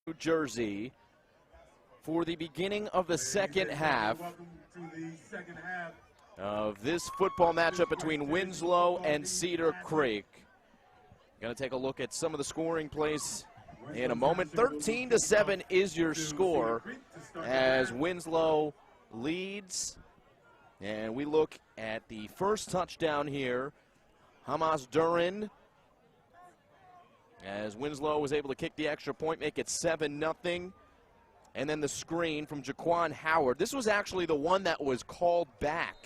New Jersey for the beginning of the second half Welcome to the second half. of this football matchup between Winslow and Cedar Creek. Going to take a look at some of the scoring plays in a moment. 13-7 is your score as Winslow leads. And we look at the first touchdown here. Hamas Durin, as Winslow was able to kick the extra point, make it 7-0. And then the screen from Jaquan Howard. This was actually the one that was called back.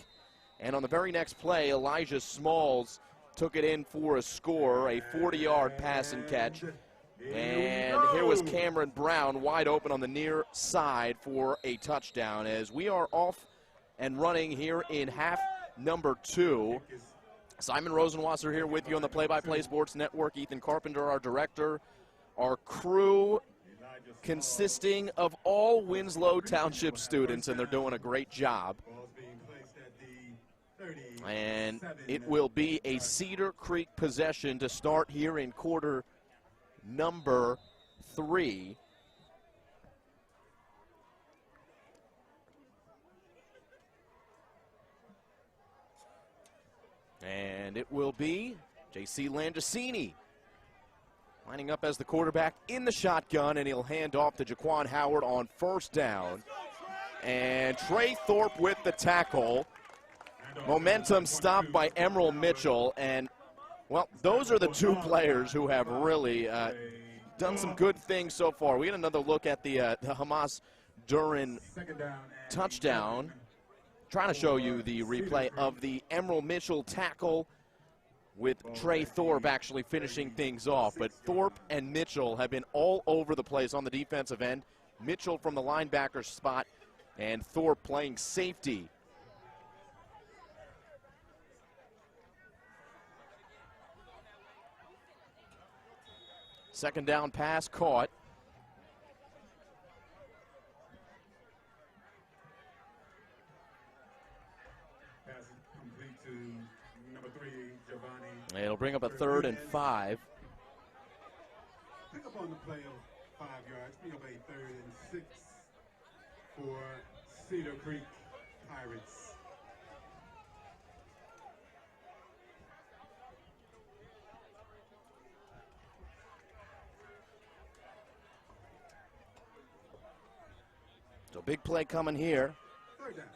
And on the very next play, Elijah Smalls took it in for a score, a 40-yard pass and catch. And here was Cameron Brown wide open on the near side for a touchdown, as we are off and running here in half number 2. Simon Rosenwasser here with you on the Play-by-Play Sports Network. Ethan Carpenter, our director. Our crew consisting of all Winslow Township students, and they're doing a great job. And it will be a Cedar Creek possession to start here in quarter number 3. And it will be J.C. Landicini lining up as the quarterback in the shotgun, and he'll hand off to Jaquan Howard on first down. And Trey Thorpe with the tackle. Momentum stopped by Emerald Mitchell, and, well, those are the two players who have really done some good things so far. We get another look at the Hamas Durin touchdown. Trying to show you the replay of the Emerald Mitchell tackle with Trey Thorpe actually finishing things off. But Thorpe and Mitchell have been all over the place on the defensive end. Mitchell from the linebacker spot and Thorpe playing safety. Second down pass caught. Pass complete to number 3, Giovanni. It'll bring up a 3rd and 5. Pick up on the play of 5 yards. Bring up a 3rd and 6 for Cedar Creek Pirates. So big play coming here. 3rd down.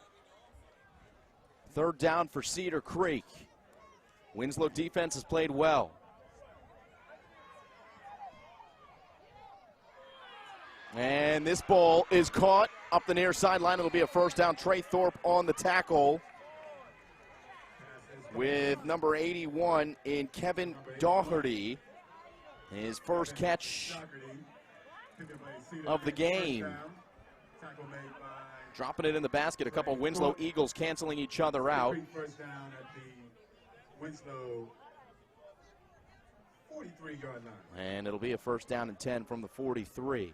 3rd down for Cedar Creek. Winslow defense has played well. And this ball is caught up the near sideline. It'll be a first down. Trey Thorpe on the tackle with number 81 in Kevin Doherty. His first catch of the game. Dropping it in the basket. A couple Winslow Eagles canceling each other out. First down at the Winslow 43-yard line. And it'll be a first down and 10 from the 43.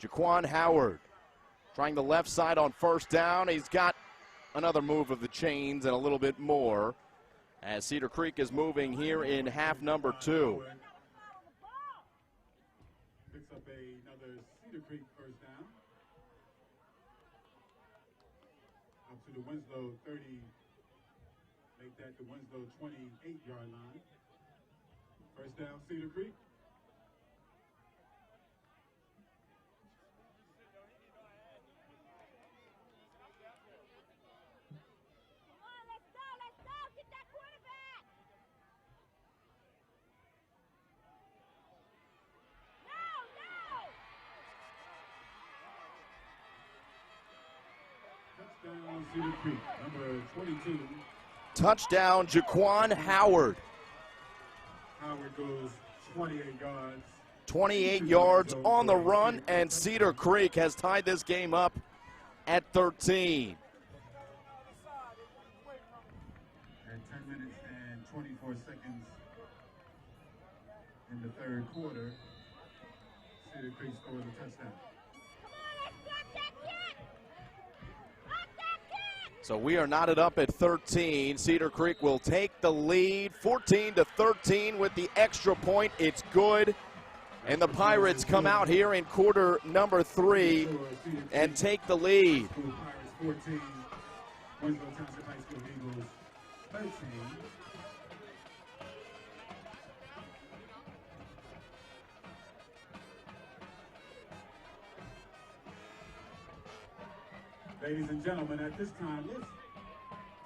Jaquan Howard trying the left side on first down. He's got another move of the chains and a little bit more as Cedar Creek is moving here in half number 2. Picks up another Cedar Creek first down. Up to the Winslow 30. Make that the Winslow 28-yard line. First down, Cedar Creek. Touchdown, Cedar Creek, number 22. Touchdown, Jaquan Howard. Howard goes 28 yards. 28 yards on the run, and Cedar Creek has tied this game up at 13. At 10 minutes and 24 seconds in the 3rd quarter, Cedar Creek scores a touchdown. So we are knotted up at 13. Cedar Creek will take the lead, 14-13 with the extra point. It's good. And the Pirates come out here in quarter number 3 and take the lead. Pirates 14, Winslow Township High School Eagles 13. Ladies and gentlemen, at this time, let's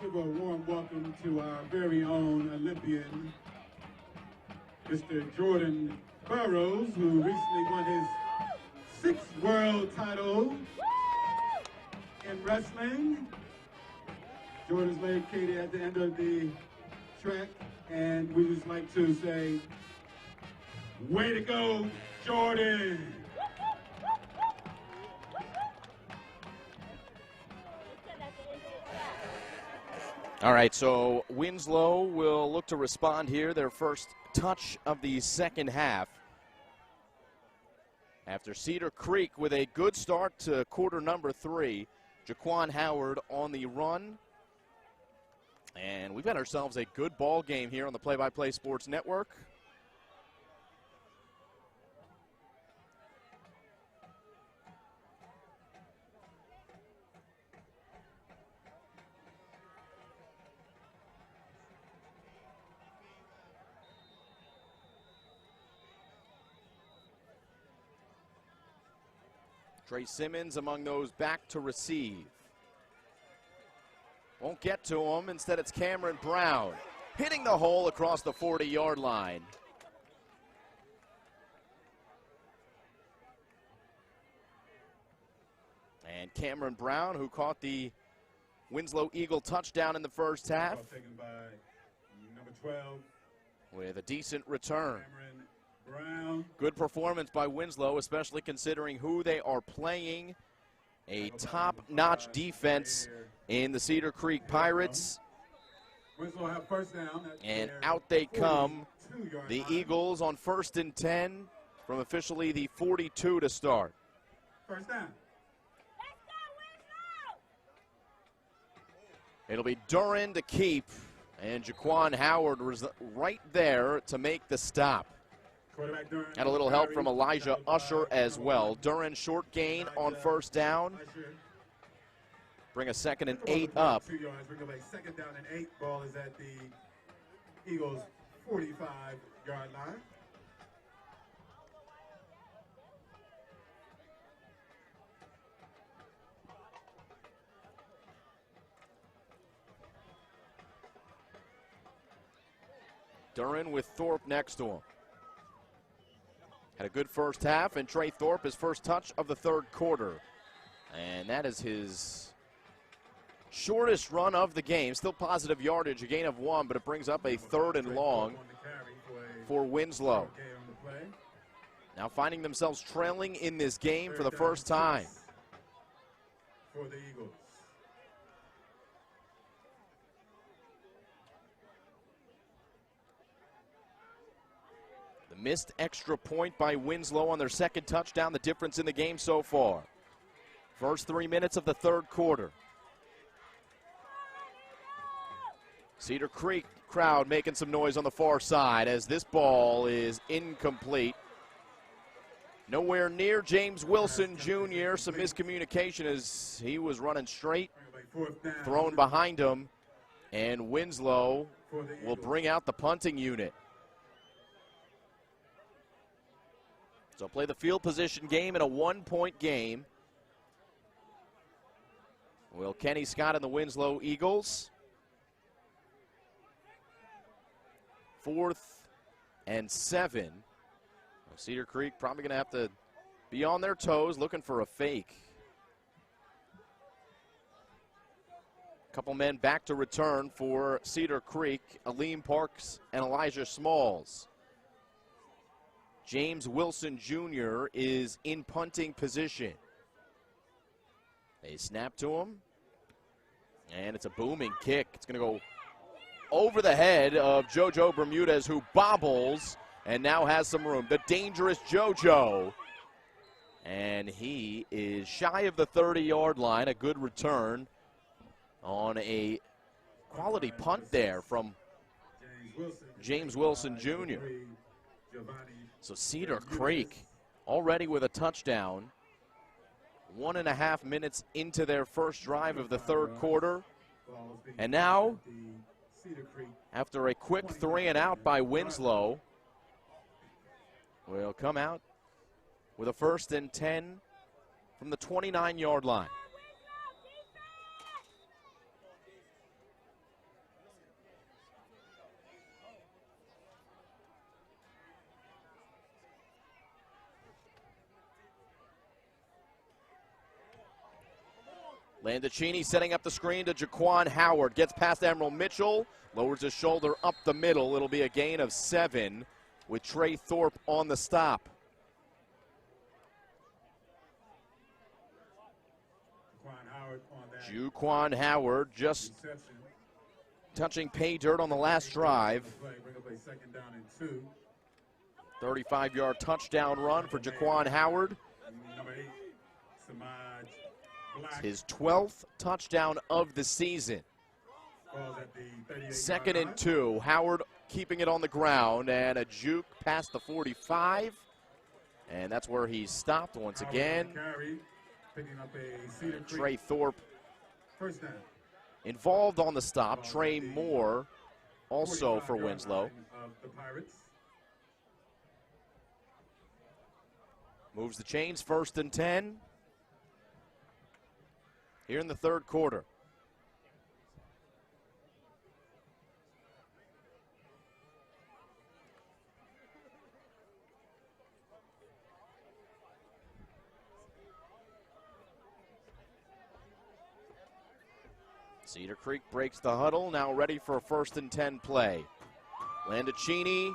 give a warm welcome to our very own Olympian, Mr. Jordan Burroughs, who recently won his 6th world title in wrestling. Jordan's located at the end of the track, and we just like to say, way to go, Jordan! All right, so Winslow will look to respond here, their first touch of the second half. After Cedar Creek with a good start to quarter number 3, Jaquan Howard on the run. And we've got ourselves a good ball game here on the Play-by-Play Sports Network. Trey Simmons among those back to receive. Won't get to him. Instead, it's Cameron Brown hitting the hole across the 40-yard line. And Cameron Brown, who caught the Winslow Eagle touchdown in the first half, Taken by number 12, with a decent return. Cameron Brown. Good performance by Winslow, especially considering who they are playing. A top-notch defense in the Cedar Creek Pirates. Winslow have first down. And out they come, the Eagles on 1st and 10 from officially the 42 to start. First down. It'll be Duran to keep, and Jaquan Howard was right there to make the stop. Had a little help from Elijah Usher as well. Duran short gain on first down. Bring a 2nd and 8 up. 2 yards. Bring up a 2nd down and 8. Ball is at the Eagles' 45-yard line. Duran with Thorpe next to him. Had a good first half, and Trey Thorpe, his first touch of the 3rd quarter. And that is his shortest run of the game. Still positive yardage, a gain of 1, but it brings up a 3rd and long for Winslow. Now finding themselves trailing in this game for the first time. For the Eagles. Missed extra point by Winslow on their 2nd touchdown, the difference in the game so far. First 3 minutes of the 3rd quarter. Cedar Creek crowd making some noise on the far side as this ball is incomplete. Nowhere near James Wilson Jr. Some miscommunication as he was running straight, thrown behind him, and Winslow will bring out the punting unit. So play the field position game in a 1-point game. Will Kenny Scott and the Winslow Eagles. 4th and 7. Cedar Creek probably going to have to be on their toes looking for a fake. A couple men back to return for Cedar Creek. Aleem Parks and Elijah Smalls. James Wilson Jr. is in punting position. They snap to him, and it's a booming kick. It's going to go over the head of JoJo Bermudez, who bobbles and now has some room. The dangerous JoJo, and he is shy of the 30-yard line. A good return on a quality punt there from James Wilson Jr. So Cedar Creek already with a touchdown. 1.5 minutes into their first drive of the third quarter. And now, after a quick 3 and out by Winslow, will come out with a 1st and 10 from the 29-yard line. Landicini setting up the screen to Jaquan Howard. Gets past Admiral Mitchell. Lowers his shoulder up the middle. It'll be a gain of 7 with Trey Thorpe on the stop. Jaquan Howard just touching pay dirt on the last drive. 35-yard touchdown run for Jaquan Howard. His 12th touchdown of the season. 2nd and 2. Howard keeping it on the ground, and a juke past the 45. And that's where he stopped once again. Trey Thorpe involved on the stop. Trey Moore also for Winslow. Moves the chains, 1st and 10. Here in the third quarter. Cedar Creek breaks the huddle, now ready for a 1st and 10 play. Landicini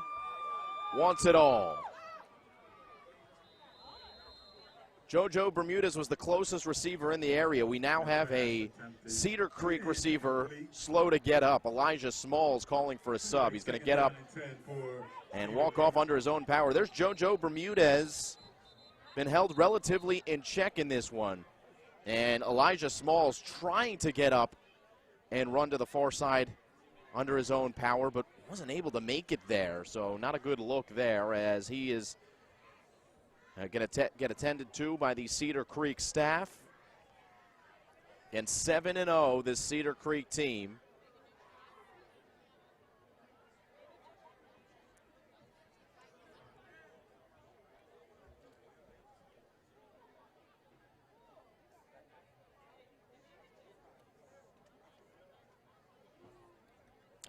wants it all. JoJo Bermudez was the closest receiver in the area. We now have a Cedar Creek receiver slow to get up. Elijah Smalls calling for a sub. He's going to get up and walk off under his own power. There's JoJo Bermudez. Been held relatively in check in this one. And Elijah Smalls trying to get up and run to the far side under his own power, but wasn't able to make it there. So not a good look there, as he is going to get attended to by the Cedar Creek staff. And 7-0, this Cedar Creek team.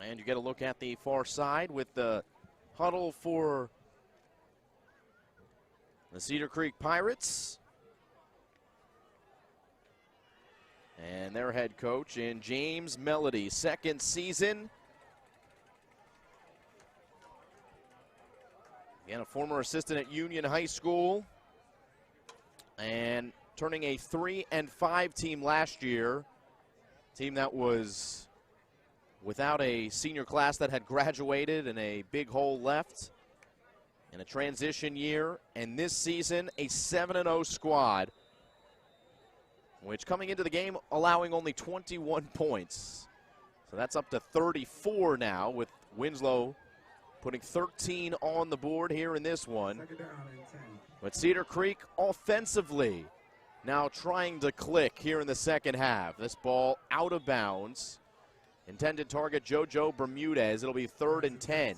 And you get a look at the far side with the huddle for the Cedar Creek Pirates. And their head coach in James Melody, 2nd season. Again, a former assistant at Union High School. And turning a 3-5 team last year. Team that was without a senior class that had graduated and a big hole left. In a transition year, and this season, a 7-0 squad, which coming into the game allowing only 21 points. So that's up to 34 now, with Winslow putting 13 on the board here in this one. But Cedar Creek offensively now trying to click here in the second half. This ball out of bounds. Intended target JoJo Bermudez. It'll be 3rd and 10.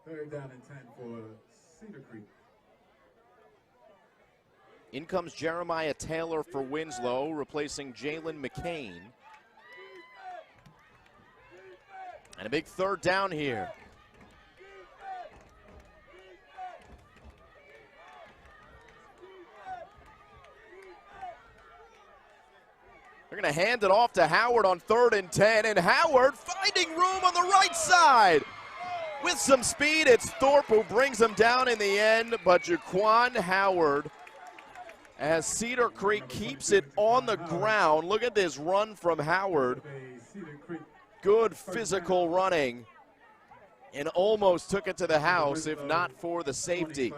Third down and 10 for Cedar Creek. In comes Jeremiah Taylor for Winslow, replacing Jalen McCain. And a big 3rd down here. They're going to hand it off to Howard on 3rd and 10, and Howard finding room on the right side. With some speed, it's Thorpe who brings him down in the end, but Jaquan Howard, as Cedar Creek keeps it on the ground. Look at this run from Howard. Good physical running, and almost took it to the house if not for the safety.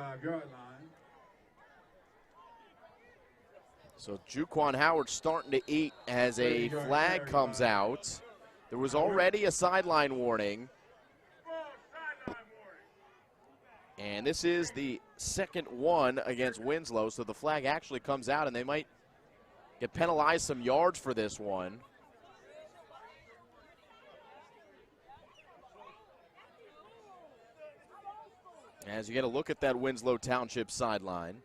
So Juquan Howard starting to eat as a flag comes out. There was already a sideline warning. And this is the second one against Winslow, so the flag actually comes out, and they might get penalized some yards for this one. As you get a look at that Winslow Township sideline.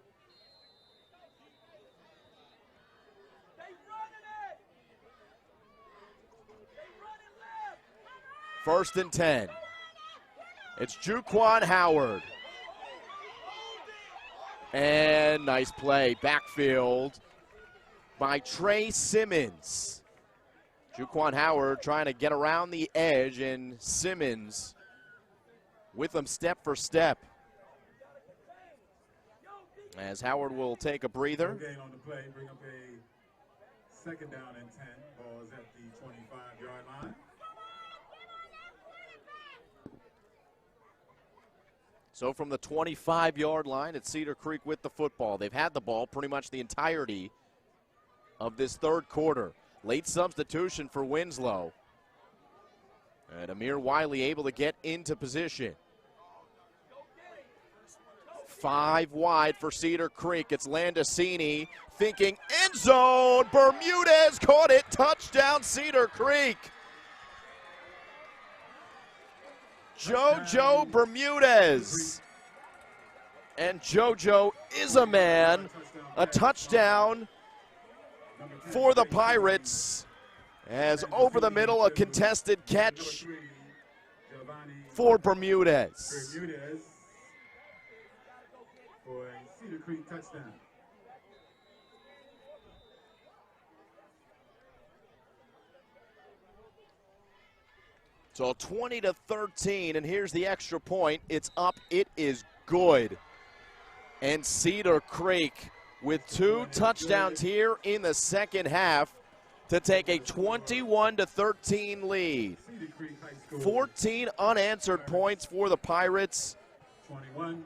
First and 10. It's Juquan Howard. And nice play, backfield by Trey Simmons. Juquan Howard trying to get around the edge, and Simmons with him step for step. As Howard will take a breather. Gain on the play, bring up a second down and 10. Ball is at the 25-yard line. So from the 25-yard line, it's Cedar Creek with the football. They've had the ball pretty much the entirety of this third quarter. Late substitution for Winslow. And Amir Wiley able to get into position. 5 wide for Cedar Creek. It's Landicini thinking end zone. Bermudez caught it. Touchdown, Cedar Creek. JoJo Bermudez. And JoJo is a man. A touchdown for the Pirates. As over the middle, a contested catch for Bermudez. Bermudez for a Cedar Creek touchdown. So 20-13, and here's the extra point. It's up. It is good. And Cedar Creek with 2 touchdowns here in the second half to take a 21-13 lead. 14 unanswered points for the Pirates. 21,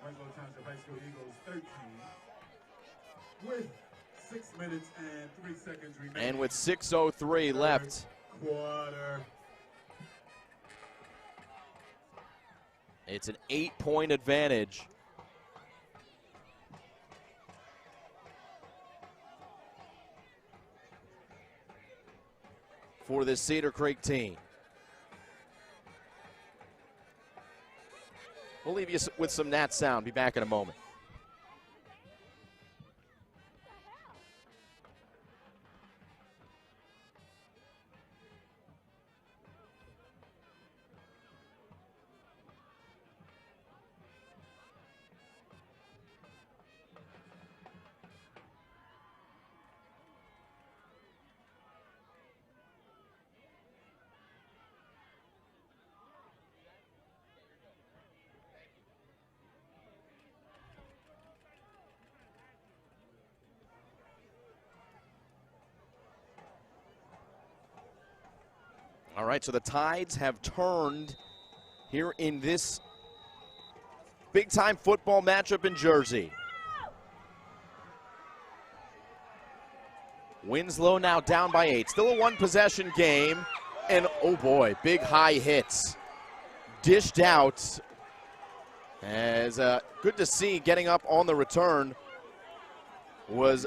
Winslow Township High School Eagles 13. With 6 minutes and 3 seconds remaining. And with 6:03 left. Quarter. It's an 8-point advantage. For this Cedar Creek team. We'll leave you with some Nat sound. Be back in a moment. All right, so the tides have turned here in this big-time football matchup in Jersey. Winslow now down by 8. Still a one-possession game. And, oh, boy, big high hits. Dished out. As good to see getting up on the return was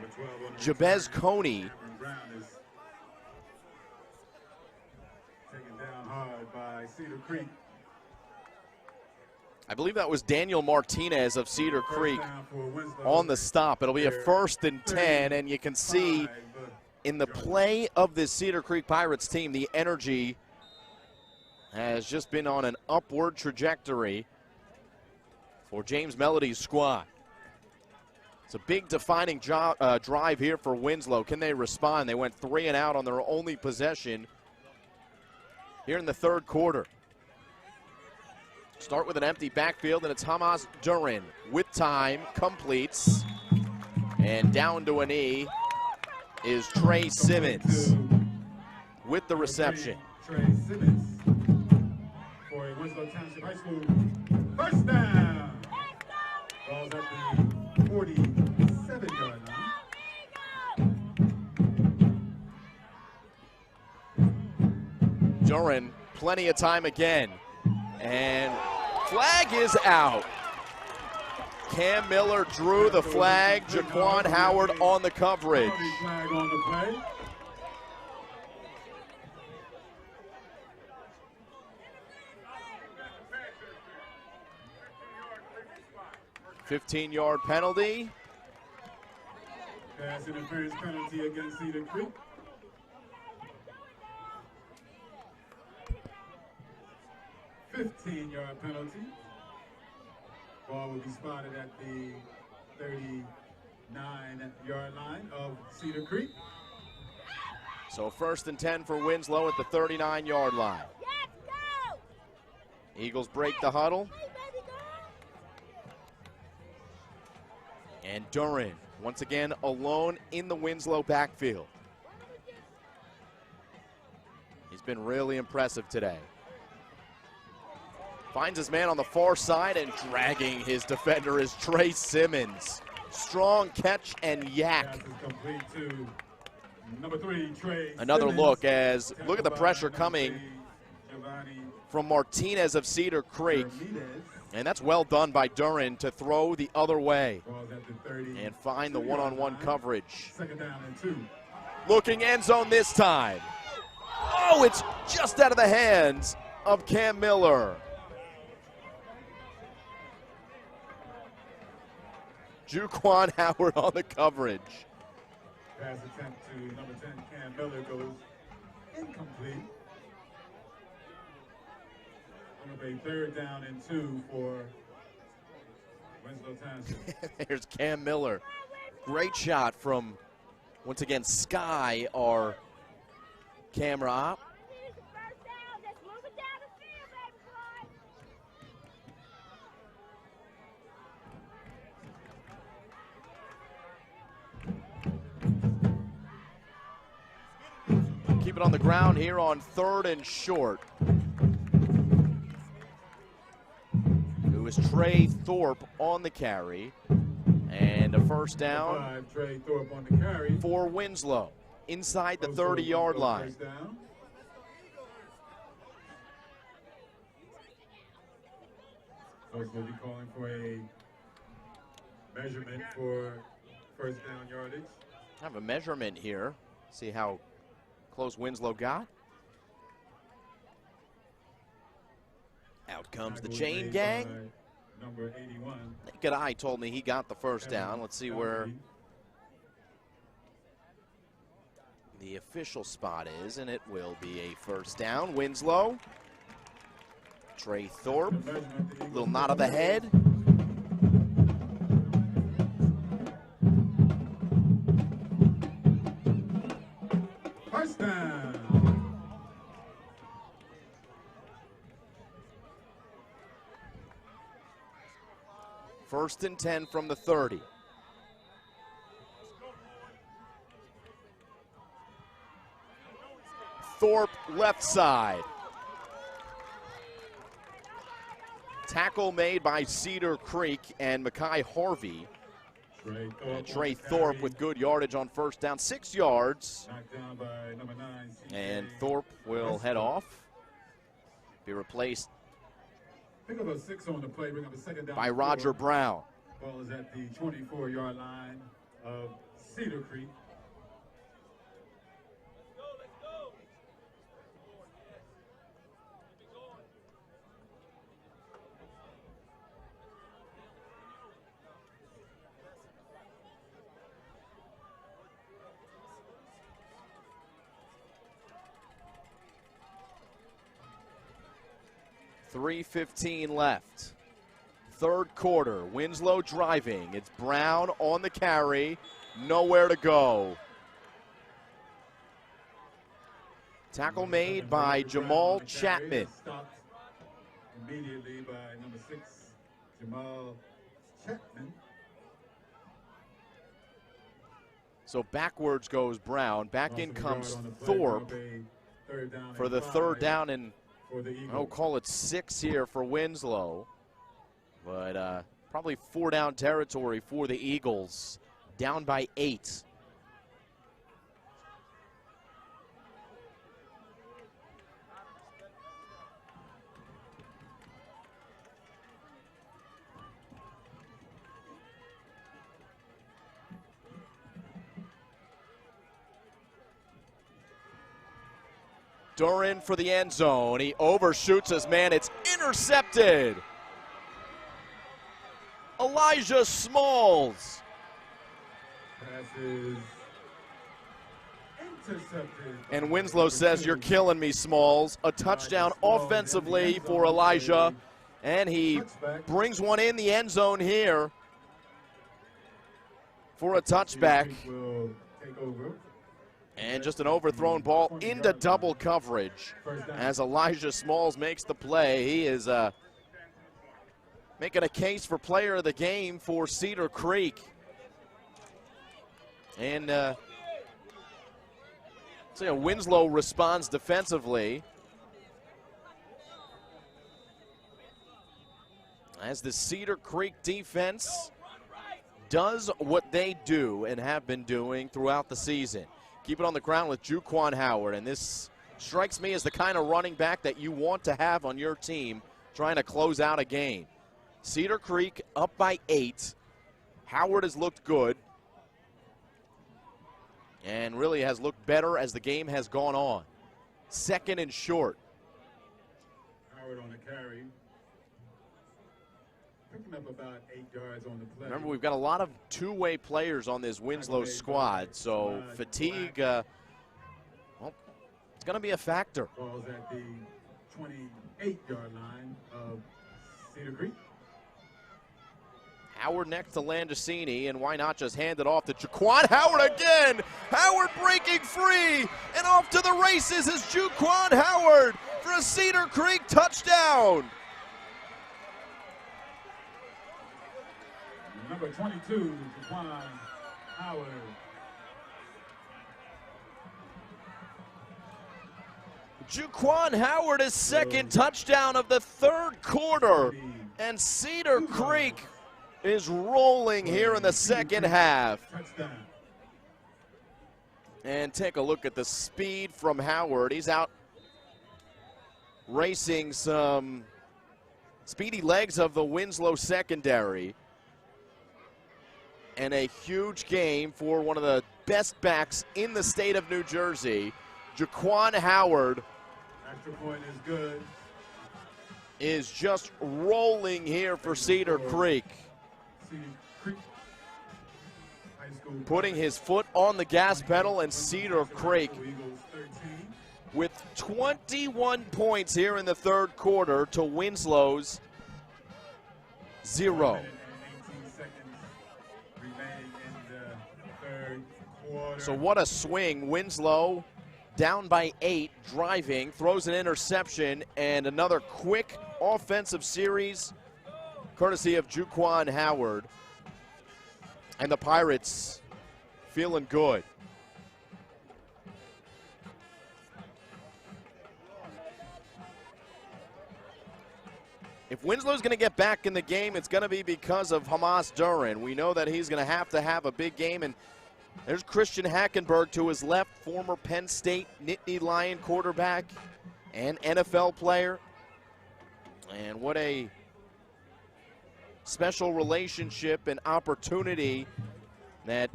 Jabez Coney. By Cedar Creek. I believe that was Daniel Martinez of Cedar Creek on the stop. It'll be a 1st and 10, and you can see in the play of this Cedar Creek Pirates team, the energy has just been on an upward trajectory for James Melody's squad. It's a big defining drive here for Winslow. Can they respond? They went 3 and out on their only possession here in the third quarter. Start with an empty backfield, and it's Hamas Durin with time, completes. And down to a knee is Trey Simmons with the reception. Trey Simmons for a Winslow Township High School first down. Ball's at the 47-yard line. Duran, plenty of time again. And flag is out. Cam Miller drew the flag. Jaquan Howard on the coverage. Flag on the play. $15-yard penalty. Pass interference penalty against Cedar Creek. $15-yard penalty. Ball will be spotted at the 39-yard line of Cedar Creek. So 1st and 10 for Winslow at the 39-yard line. Eagles break the huddle. And Duran, once again, alone in the Winslow backfield. He's been really impressive today. Finds his man on the far side, and dragging his defender is Trey Simmons. Strong catch and yak. Complete to number 3, Trey Another Simmons. look at the pressure coming from Martinez of Cedar Creek. And that's well done by Duran to throw the other way and find the one-on-one coverage. 2nd down and 2. Looking end zone this time. Oh, it's just out of the hands of Cam Miller. Jaquan Howard on the coverage. Pass attempt to number 10, Cam Miller, goes incomplete. A 3rd down and 2 for Winslow Township. There's Cam Miller. Great shot from, once again, Sky, our camera op. Keep it on the ground here on 3rd and short. It was Trey Thorpe on the carry. And a first down Trey Thorpe on the carry for Winslow inside the 30-yard line. Coach will be calling for a measurement for first down yardage. I have a measurement here. See how close Winslow got. Out comes the chain gang. Number 81. Naked eye told me he got the first down. Let's see where the official spot is, and it will be a first down. Winslow. Trey Thorpe. Little nod of the head. First down. First and 10 from the 30. Thorpe left side. Tackle made by Cedar Creek and Mekhi Harvey. Trey Thorpe with good yardage on first down, 6 yards. Knocked down by number 9. And Thorpe will head off. Be replaced Pick up a 6 on the play, bring up a second down. by Roger Brown. Ball is at the 24-yard line of Cedar Creek. .3:15 left. Third quarter. Winslow driving. It's Brown on the carry. Nowhere to go. Tackle made by Jamal Chapman. Stopped immediately by number 6, Jamal Chapman. So backwards goes Brown. Back in comes Thorpe for the third down and I'll call it 6 here for Winslow. But probably 4 down territory for the Eagles. Down by 8. Duran for the end zone. He overshoots his man. It's intercepted. Elijah Smalls. Pass is intercepted. And Winslow says, "You're killing me, Smalls." A touchdown offensively for Elijah. And he brings one in the end zone here for a touchback. Will take over. And just an overthrown ball into double coverage as Elijah Smalls makes the play. He is making a case for player of the game for Cedar Creek. And so Winslow responds defensively as the Cedar Creek defense does what they do and have been doing throughout the season. Keep it on the ground with Juquan Howard, and this strikes me as the kind of running back that you want to have on your team trying to close out a game. Cedar Creek up by 8. Howard has looked good and really has looked better as the game has gone on. 2nd and short. Howard on the carry. Picking up about 8 yards on the play. Remember, we've got a lot of two-way players on this Winslow squad, so fatigue, well, it's going to be a factor. Balls at the 28-yard line of Cedar Creek. Howard next to Landicini, and why not just hand it off to Juquan Howard again? Howard breaking free, and off to the races is Juquan Howard for a Cedar Creek touchdown. Number 22, Juquan Howard. Juquan Howard, his 2nd touchdown of the 3rd quarter, and Cedar Creek is rolling here in the 2nd half. Touchdown. And take a look at the speed from Howard. He's out racing some speedy legs of the Winslow secondary. And a huge game for one of the best backs in the state of New Jersey. Juquan Howard Extra point is good. is just rolling here for Cedar Creek. Cedar Creek High School. Putting his foot on the gas pedal, and Cedar Creek Eagles 13. with 21 points here in the 3rd quarter to Winslow's 0. So what a swing. Winslow down by 8, driving, throws an interception, and another quick offensive series courtesy of Juquan Howard. And the Pirates feeling good. If Winslow's going to get back in the game, it's going to be because of Hamas Duran. We know that he's going to have a big game, and there's Christian Hackenberg to his left, former Penn State Nittany Lion quarterback and NFL player. And what a special relationship and opportunity that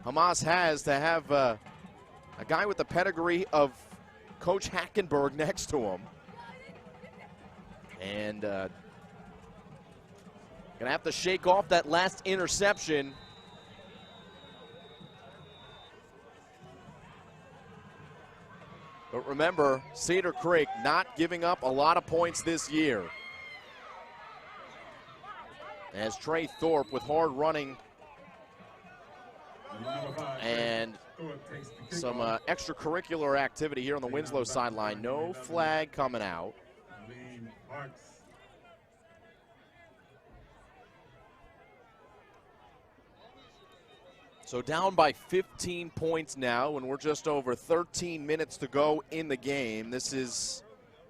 Hamas has to have a guy with the pedigree of Coach Hackenberg next to him. And going to have to shake off that last interception. But remember, Cedar Creek not giving up a lot of points this year. As Trey Thorpe with hard running and some extracurricular activity here on the Winslow sideline. No flag coming out. So down by 15 points now, and we're just over 13 minutes to go in the game. This is,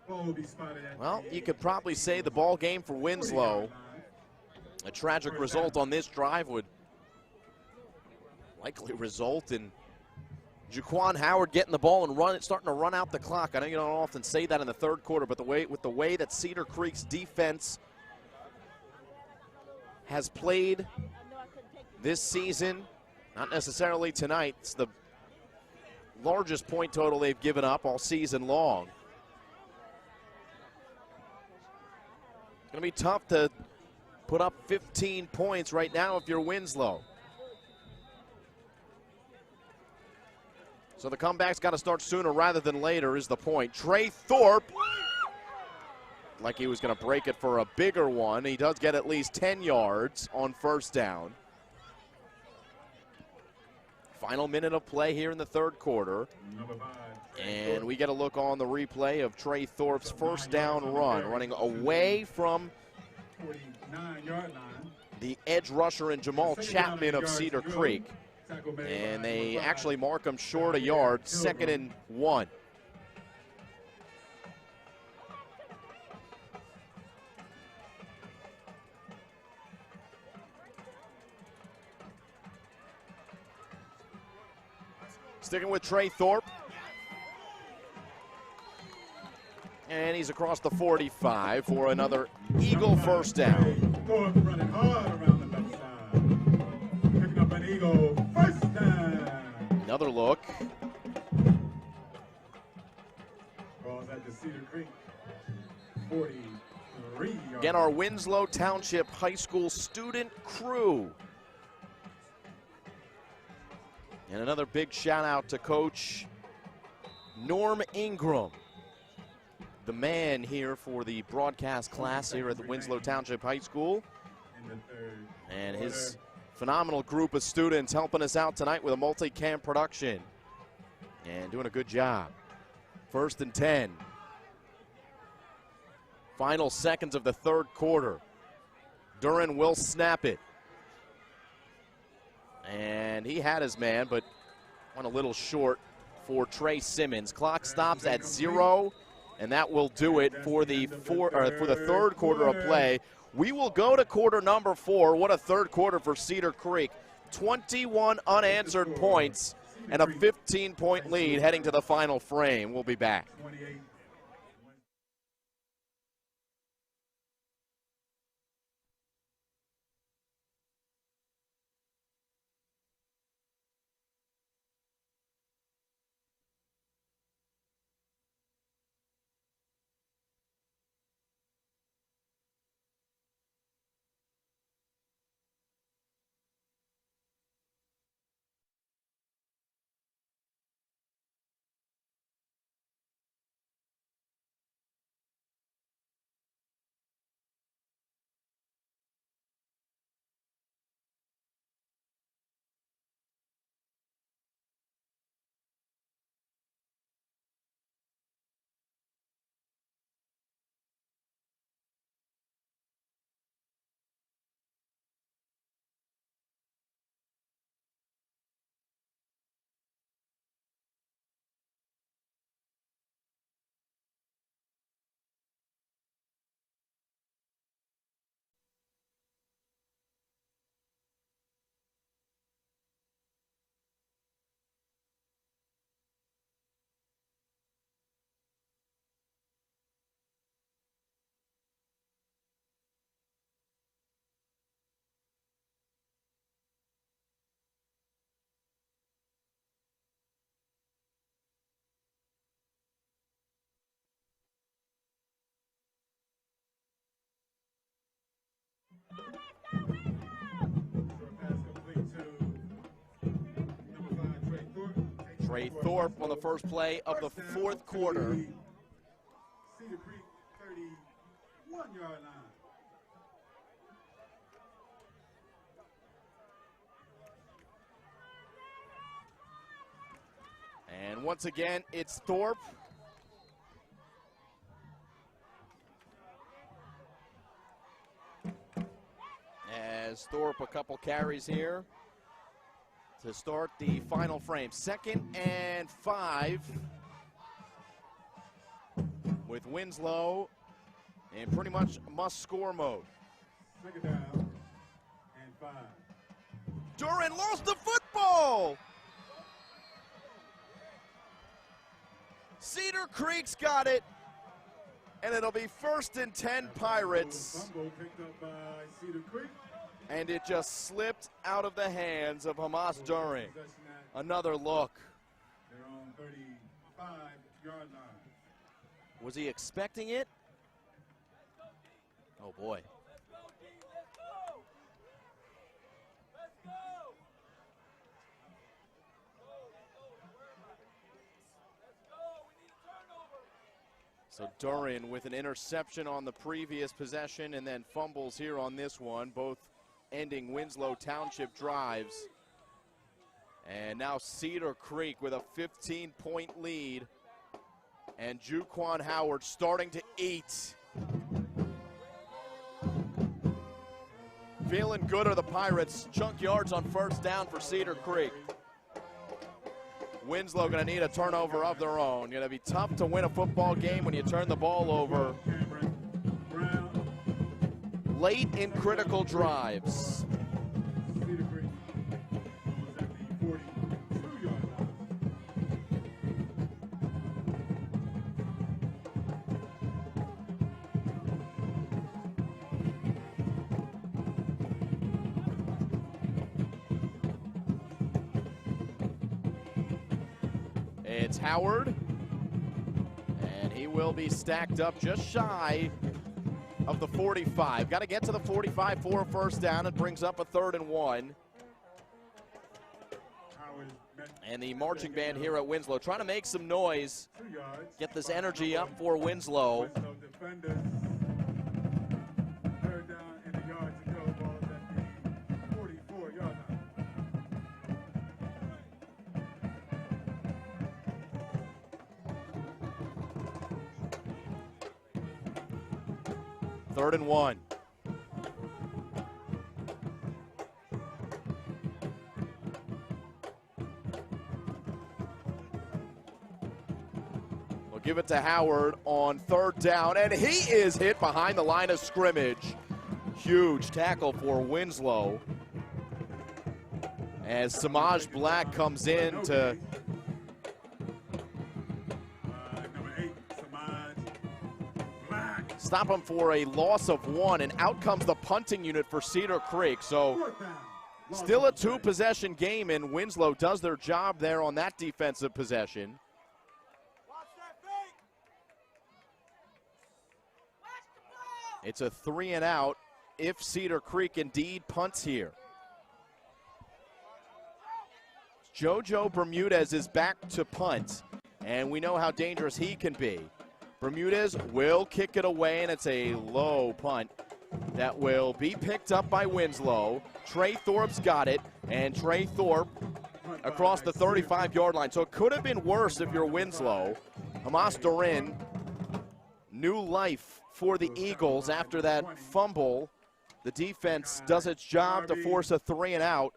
well, you could probably say the ball game for Winslow. A tragic result on this drive would likely result in Jaquan Howard getting the ball and starting to run out the clock. I know you don't often say that in the third quarter, but with the way that Cedar Creek's defense has played this season, not necessarily tonight, it's the largest point total they've given up all season long. It's going to be tough to put up 15 points right now if you're Winslow. So the comeback's got to start sooner rather than later is the point. Trey Thorpe, like he was going to break it for a bigger one. He does get at least 10 yards on first down. Final minute of play here in the third quarter. And we get a look on the replay of Trey Thorpe's first down run, running away from the edge rusher and Jamal Chapman of Cedar Creek. And they actually mark him short a yard, 2nd and 1. Sticking with Trey Thorpe. And he's across the 45 for another Eagle first down. Thorpe running hard around the left side. Picking up an Eagle first down. Another look. Balls at the Cedar Creek 43 yards. Again, our Winslow Township High School student crew. And another big shout out to Coach Norm Ingram, the man here for the broadcast class here at the Winslow Township High School. And his phenomenal group of students helping us out tonight with a multi-cam production. And doing a good job. 1st and 10. Final seconds of the third quarter. Duran will snap it. And he had his man, but went a little short for Trey Simmons. Clock stops at 0, and that will do it for the third quarter of play. We will go to quarter number 4. What a third quarter for Cedar Creek. 21 unanswered points and a 15-point lead heading to the final frame. We'll be back. Trey Thorpe on the first play of the fourth quarter. Cedar Creek 31-yard line. And once again, it's Thorpe. As Thorpe, a couple carries here to start the final frame. 2nd and 5 with Winslow in pretty much must-score mode. 2nd down and 5. Duran lost the football! Cedar Creek's got it, and it'll be 1st and 10 Pirates. Fumble picked up by Cedar Creek. And it just slipped out of the hands of Hamas Duran. Possession at Another look. their own 35-yard line. Was he expecting it? Oh boy. So Duran with an interception on the previous possession and then fumbles here on this one, both ending Winslow Township drives. And now Cedar Creek with a 15-point lead. And Juquan Howard starting to eat. Feeling good are the Pirates. Chunk yards on 1st down for Cedar Creek. Winslow going to need a turnover of their own. Going to be tough to win a football game when you turn the ball over late in critical drives. Cedar Creek was at the 42-yard line. It's Howard, and he will be stacked up just shy of the 45. Got to get to the 45 for a 1st down. It brings up a 3rd and 1. And the marching band here at Winslow trying to make some noise, 2 yards. get this energy up for Winslow. Winslow defenders. 3rd down and a yard to go. Ball is at the 44-yard line. Third and 1. We'll give it to Howard on 3rd down, and he is hit behind the line of scrimmage. Huge tackle for Winslow. As Samaj Black comes in to Number 8, Samaj Black. stop him for a loss of 1, and out comes the punting unit for Cedar Creek. So 4th down. still a 2-possession game, and Winslow does their job there on that defensive possession. It's a 3 and out if Cedar Creek indeed punts here. JoJo Bermudez is back to punt, and we know how dangerous he can be. Bermudez will kick it away, and it's a low punt that will be picked up by Winslow. Trey Thorpe's got it, and Trey Thorpe across the 35-yard line. So it could have been worse if you're Winslow. Hamas Duran, new life for the Eagles after that fumble. The defense does its job to force a 3 and out.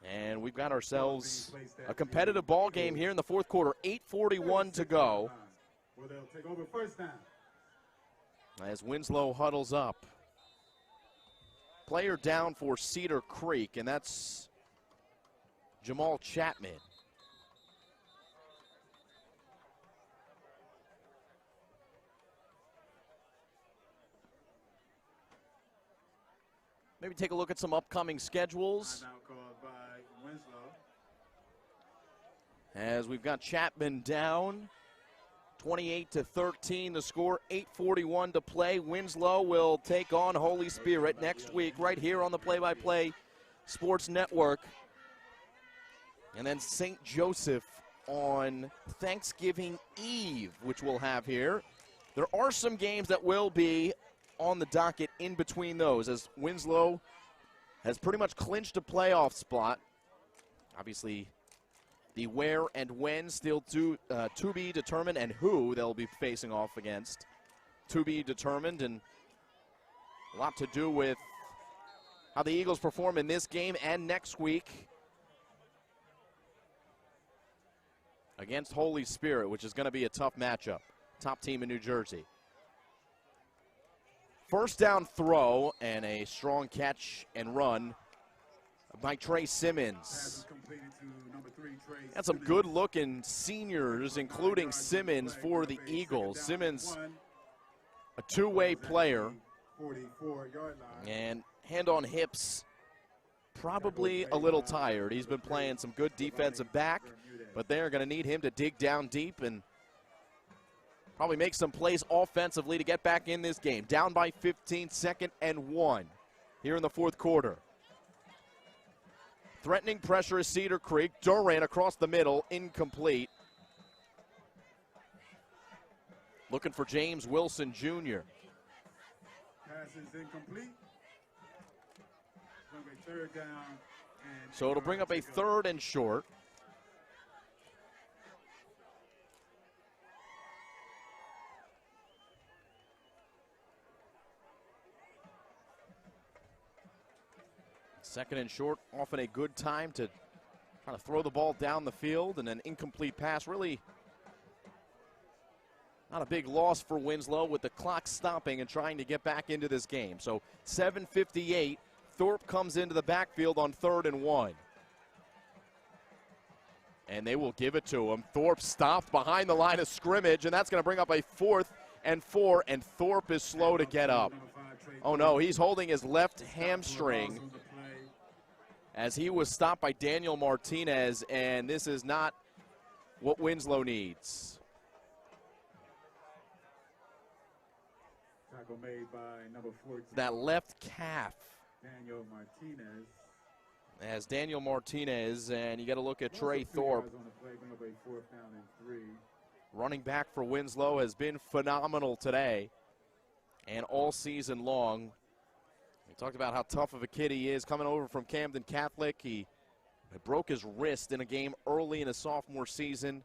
And we've got ourselves a competitive ball game here in the 4th quarter. 8:41 to go. Well, they'll take over 1st down. As Winslow huddles up. Player down for Cedar Creek, and that's Jamal Chapman. Maybe take a look at some upcoming schedules. Now called by Winslow. As we've got Chapman down, 28-13 the score, 8:41 to play. Winslow will take on Holy Spirit next week right here on the Play-by-Play Sports Network. And then St. Joseph on Thanksgiving Eve, which we'll have here. There are some games that will be on the docket in between those, as Winslow has pretty much clinched a playoff spot. Obviously, the where and when still to be determined, and who they'll be facing off against to be determined, and a lot to do with how the Eagles perform in this game and next week against Holy Spirit, which is going to be a tough matchup. Top team in New Jersey. First down throw and a strong catch and run by Trey Simmons. And some good-looking seniors, including Simmons, for the Eagles. Simmons, a two-way player, and hand on hips, probably a little tired. He's been playing some good defensive back, but they're going to need him to dig down deep and probably make some plays offensively to get back in this game. Down by 15, 2nd and 1 here in the fourth quarter. Threatening pressure is Cedar Creek. Duran across the middle, incomplete. Looking for James Wilson Jr. Pass is incomplete. It's going to be third down. So it'll bring up a 3rd and short. Second and short, often a good time to try to throw the ball down the field, and an incomplete pass. Really not a big loss for Winslow with the clock stopping and trying to get back into this game. So 7:58, Thorpe comes into the backfield on 3rd and 1. And they will give it to him. Thorpe stopped behind the line of scrimmage, and that's going to bring up a 4th and 4, and Thorpe is slow to get up. Oh no, he's holding his left hamstring as he was stopped by Daniel Martinez, and this is not what Winslow needs. Tackle made by number 14. That left calf. Daniel Martinez. As Daniel Martinez, and you got to look at Trey Thorpe. On the play, bring up a 4th down and 3. Running back for Winslow has been phenomenal today and all season long. We talked about how tough of a kid he is coming over from Camden Catholic. He broke his wrist in a game early in his sophomore season.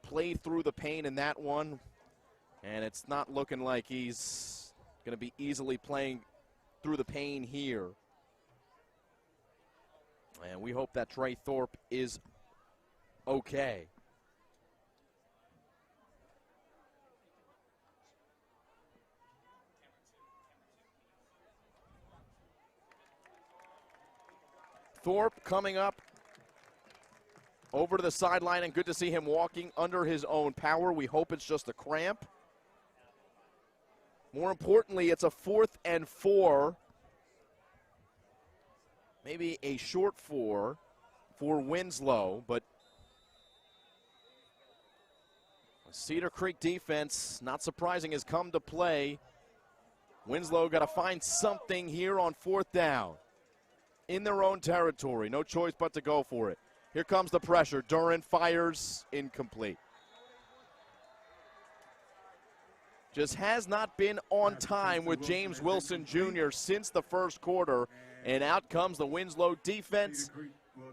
Played through the pain in that one, and it's not looking like he's going to be easily playing through the pain here. And we hope that Trey Thorpe is okay. Thorpe coming up over to the sideline, and good to see him walking under his own power. We hope it's just a cramp. More importantly, it's a 4th and 4. Maybe a short 4 for Winslow, but Cedar Creek defense, not surprising, has come to play. Winslow got to find something here on 4th down. In their own territory, no choice but to go for it. Here comes the pressure. Duran fires, incomplete. Just has not been on time with James Wilson Jr. since the first quarter, and out comes the Winslow defense.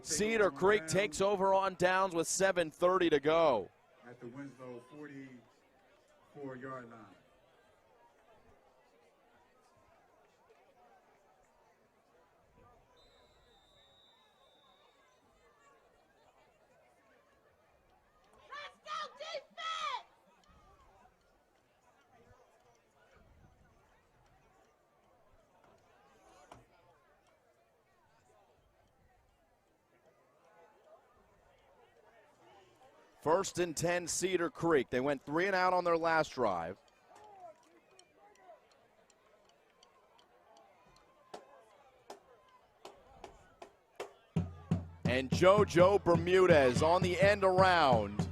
Cedar Creek takes over on downs with 7:30 to go. At the Winslow 44-yard line. First and 10, Cedar Creek. They went 3 and out on their last drive. And JoJo Bermudez on the end around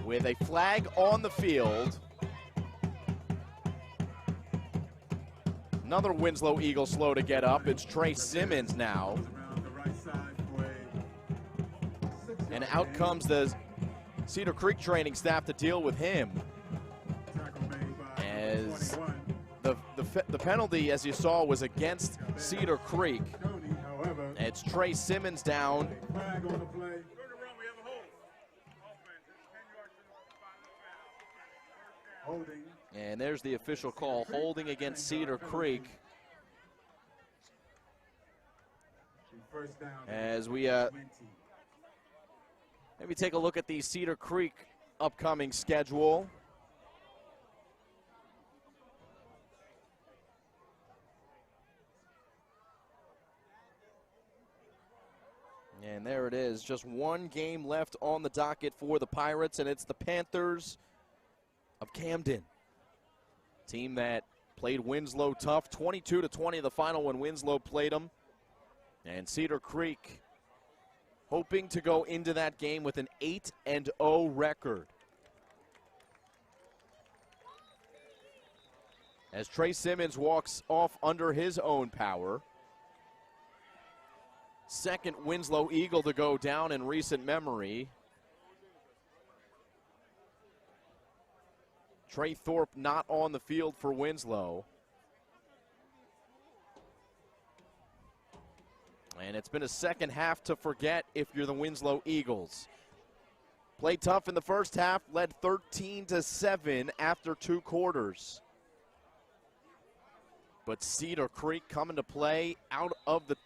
with a flag on the field. Another Winslow Eagle slow to get up. It's Trey Simmons now. And out comes the Cedar Creek training staff to deal with him. As the penalty, as you saw, was against Cedar Creek. It's Trey Simmons down. And there's the official call, holding against Cedar Creek. First down. As we maybe take a look at the Cedar Creek upcoming schedule. And there it is, just one game left on the docket for the Pirates, and it's the Panthers of Camden. Team that played Winslow tough, 22-20 the final when Winslow played them. And Cedar Creek hoping to go into that game with an 8-0 record. As Trey Simmons walks off under his own power. Second Winslow Eagle to go down in recent memory. Trey Thorpe not on the field for Winslow. And it's been a second half to forget if you're the Winslow Eagles. Played tough in the first half, led 13-7 after 2 quarters. But Cedar Creek coming to play out of the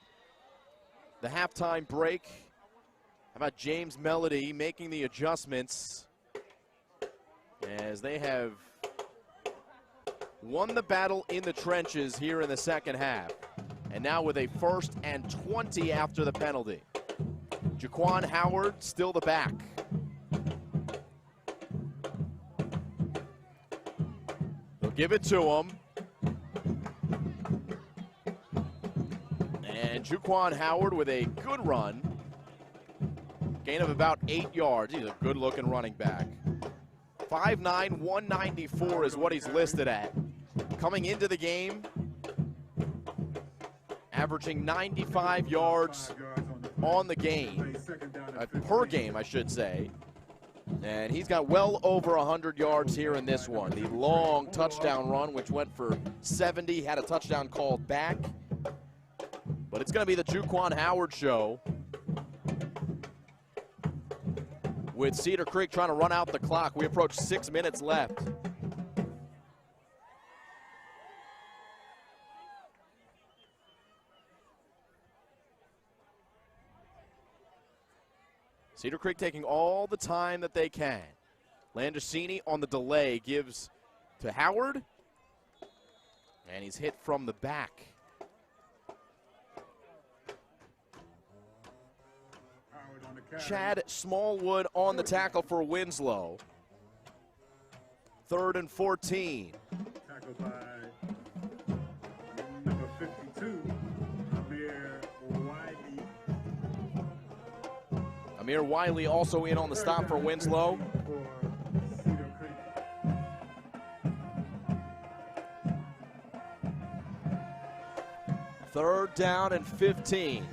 halftime break. How about James Melody making the adjustments as they have won the battle in the trenches here in the second half. And now with a 1st and 20 after the penalty. Jaquan Howard still the back. They'll give it to him. And Jaquan Howard with a good run. Gain of about 8 yards. He's a good-looking running back. 5'9", 194 is what he's listed at. Coming into the game, averaging 95 yards on the game, per game, I should say. And he's got well over 100 yards here in this one. The long touchdown run, which went for 70, had a touchdown called back. But it's going to be the Jaquan Howard show, with Cedar Creek trying to run out the clock. We approach 6 minutes left. Cedar Creek taking all the time that they can. Landicini on the delay gives to Howard, and he's hit from the back. Chad Smallwood on the tackle for Winslow. 3rd and 14. Tackled by number 52, Amir Wiley. Amir Wiley also in on the stop for Winslow. For Cedar Creek. 3rd down and 15.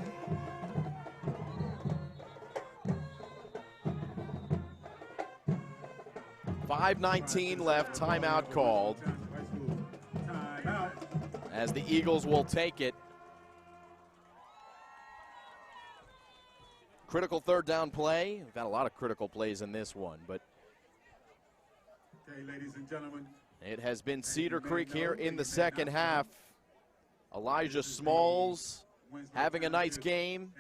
.5:19 left, timeout called. As the Eagles will take it. Critical 3rd down play. We've got a lot of critical plays in this one, but Okay, ladies and gentlemen, it has been Cedar Creek here in the second half. Elijah Smalls having a nice game.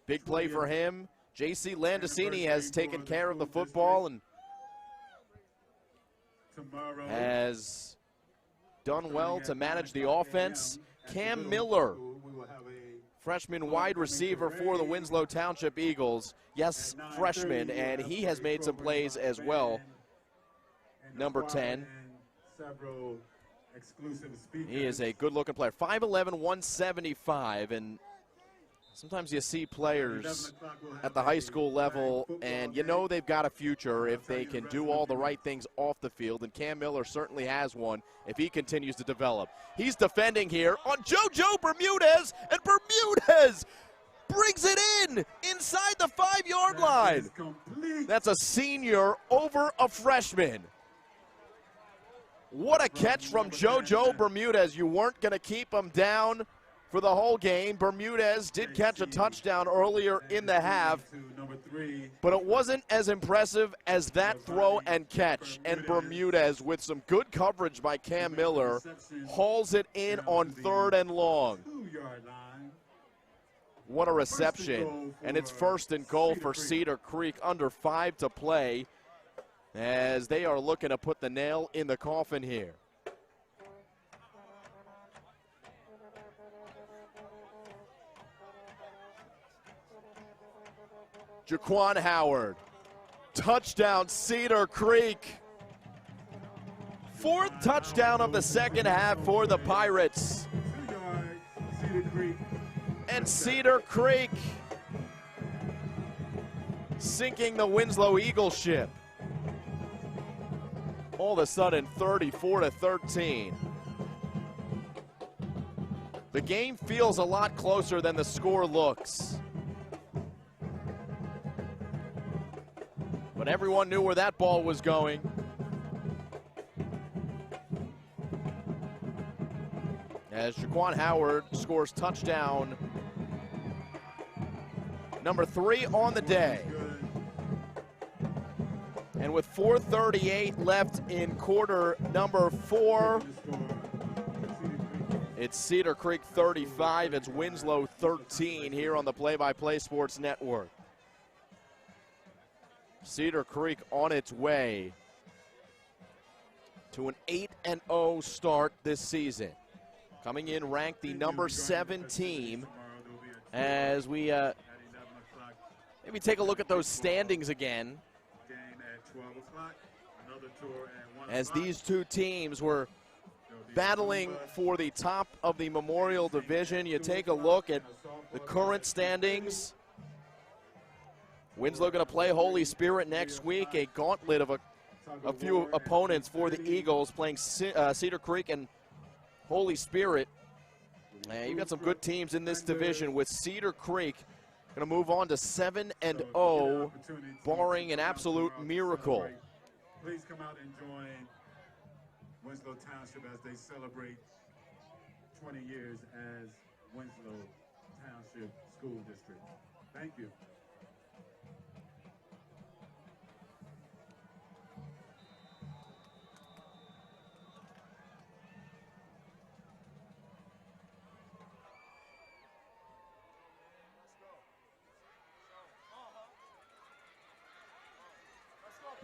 Big play for him. J.C. Landicini has taken care of the football and has done well to manage the offense. Cam Miller, freshman wide receiver for the Winslow Township Eagles. Yes, freshman, and he has made some plays as well. Number 10. He is a good-looking player. 5'11", 175, and sometimes you see players at the high school level, and you know they've got a future if they can do all the right things off the field, and Cam Miller certainly has one if he continues to develop. He's defending here on JoJo Bermudez, and Bermudez brings it in inside the 5-yard line. That's a senior over a freshman. What a catch from JoJo Bermudez. You weren't going to keep him down for the whole game. Bermudez did catch a touchdown earlier in the half, but it wasn't as impressive as that throw and catch. And Bermudez, with some good coverage by Cam Miller, hauls it in on 3rd and long. What a reception. And it's first and goal for Cedar Creek, under 5 to play, as they are looking to put the nail in the coffin here. Jaquan Howard, touchdown Cedar Creek. 4th touchdown of the second half for the Pirates. 2 yards, Cedar Creek. And Cedar Creek sinking the Winslow Eagle ship. All of a sudden, 34-13. The game feels a lot closer than the score looks. But everyone knew where that ball was going. As Jaquan Howard scores touchdown number 3 on the day. And with 4:38 left in quarter number 4, it's Cedar Creek 35, it's Winslow 13 here on the Play-by-Play Sports Network. Cedar Creek on its way to an 8-0 start this season. Coming in ranked the number 7 team, as we maybe take a look at those standings again. As these two teams were battling for the top of the Memorial Division, you take a look at the current standings. Winslow going to play Holy Spirit next week, a gauntlet of a few opponents for the Eagles, playing Cedar Creek and Holy Spirit. You've got some good teams in this division, with Cedar Creek going to move on to 7-0, barring an absolute miracle. Please come out and join Winslow Township as they celebrate 20 years as Winslow Township School District. Thank you.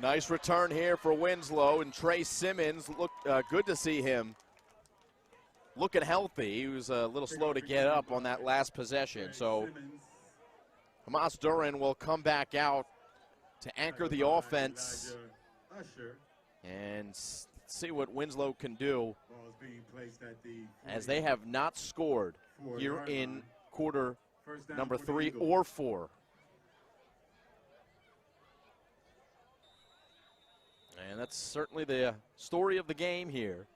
Nice return here for Winslow, and Trey Simmons, good to see him looking healthy. He was a little slow to get up on that last possession. So Hamas Duran will come back out to anchor the offense and see what Winslow can do, as they have not scored here in quarter number 3 or 4. And that's certainly the story of the game here.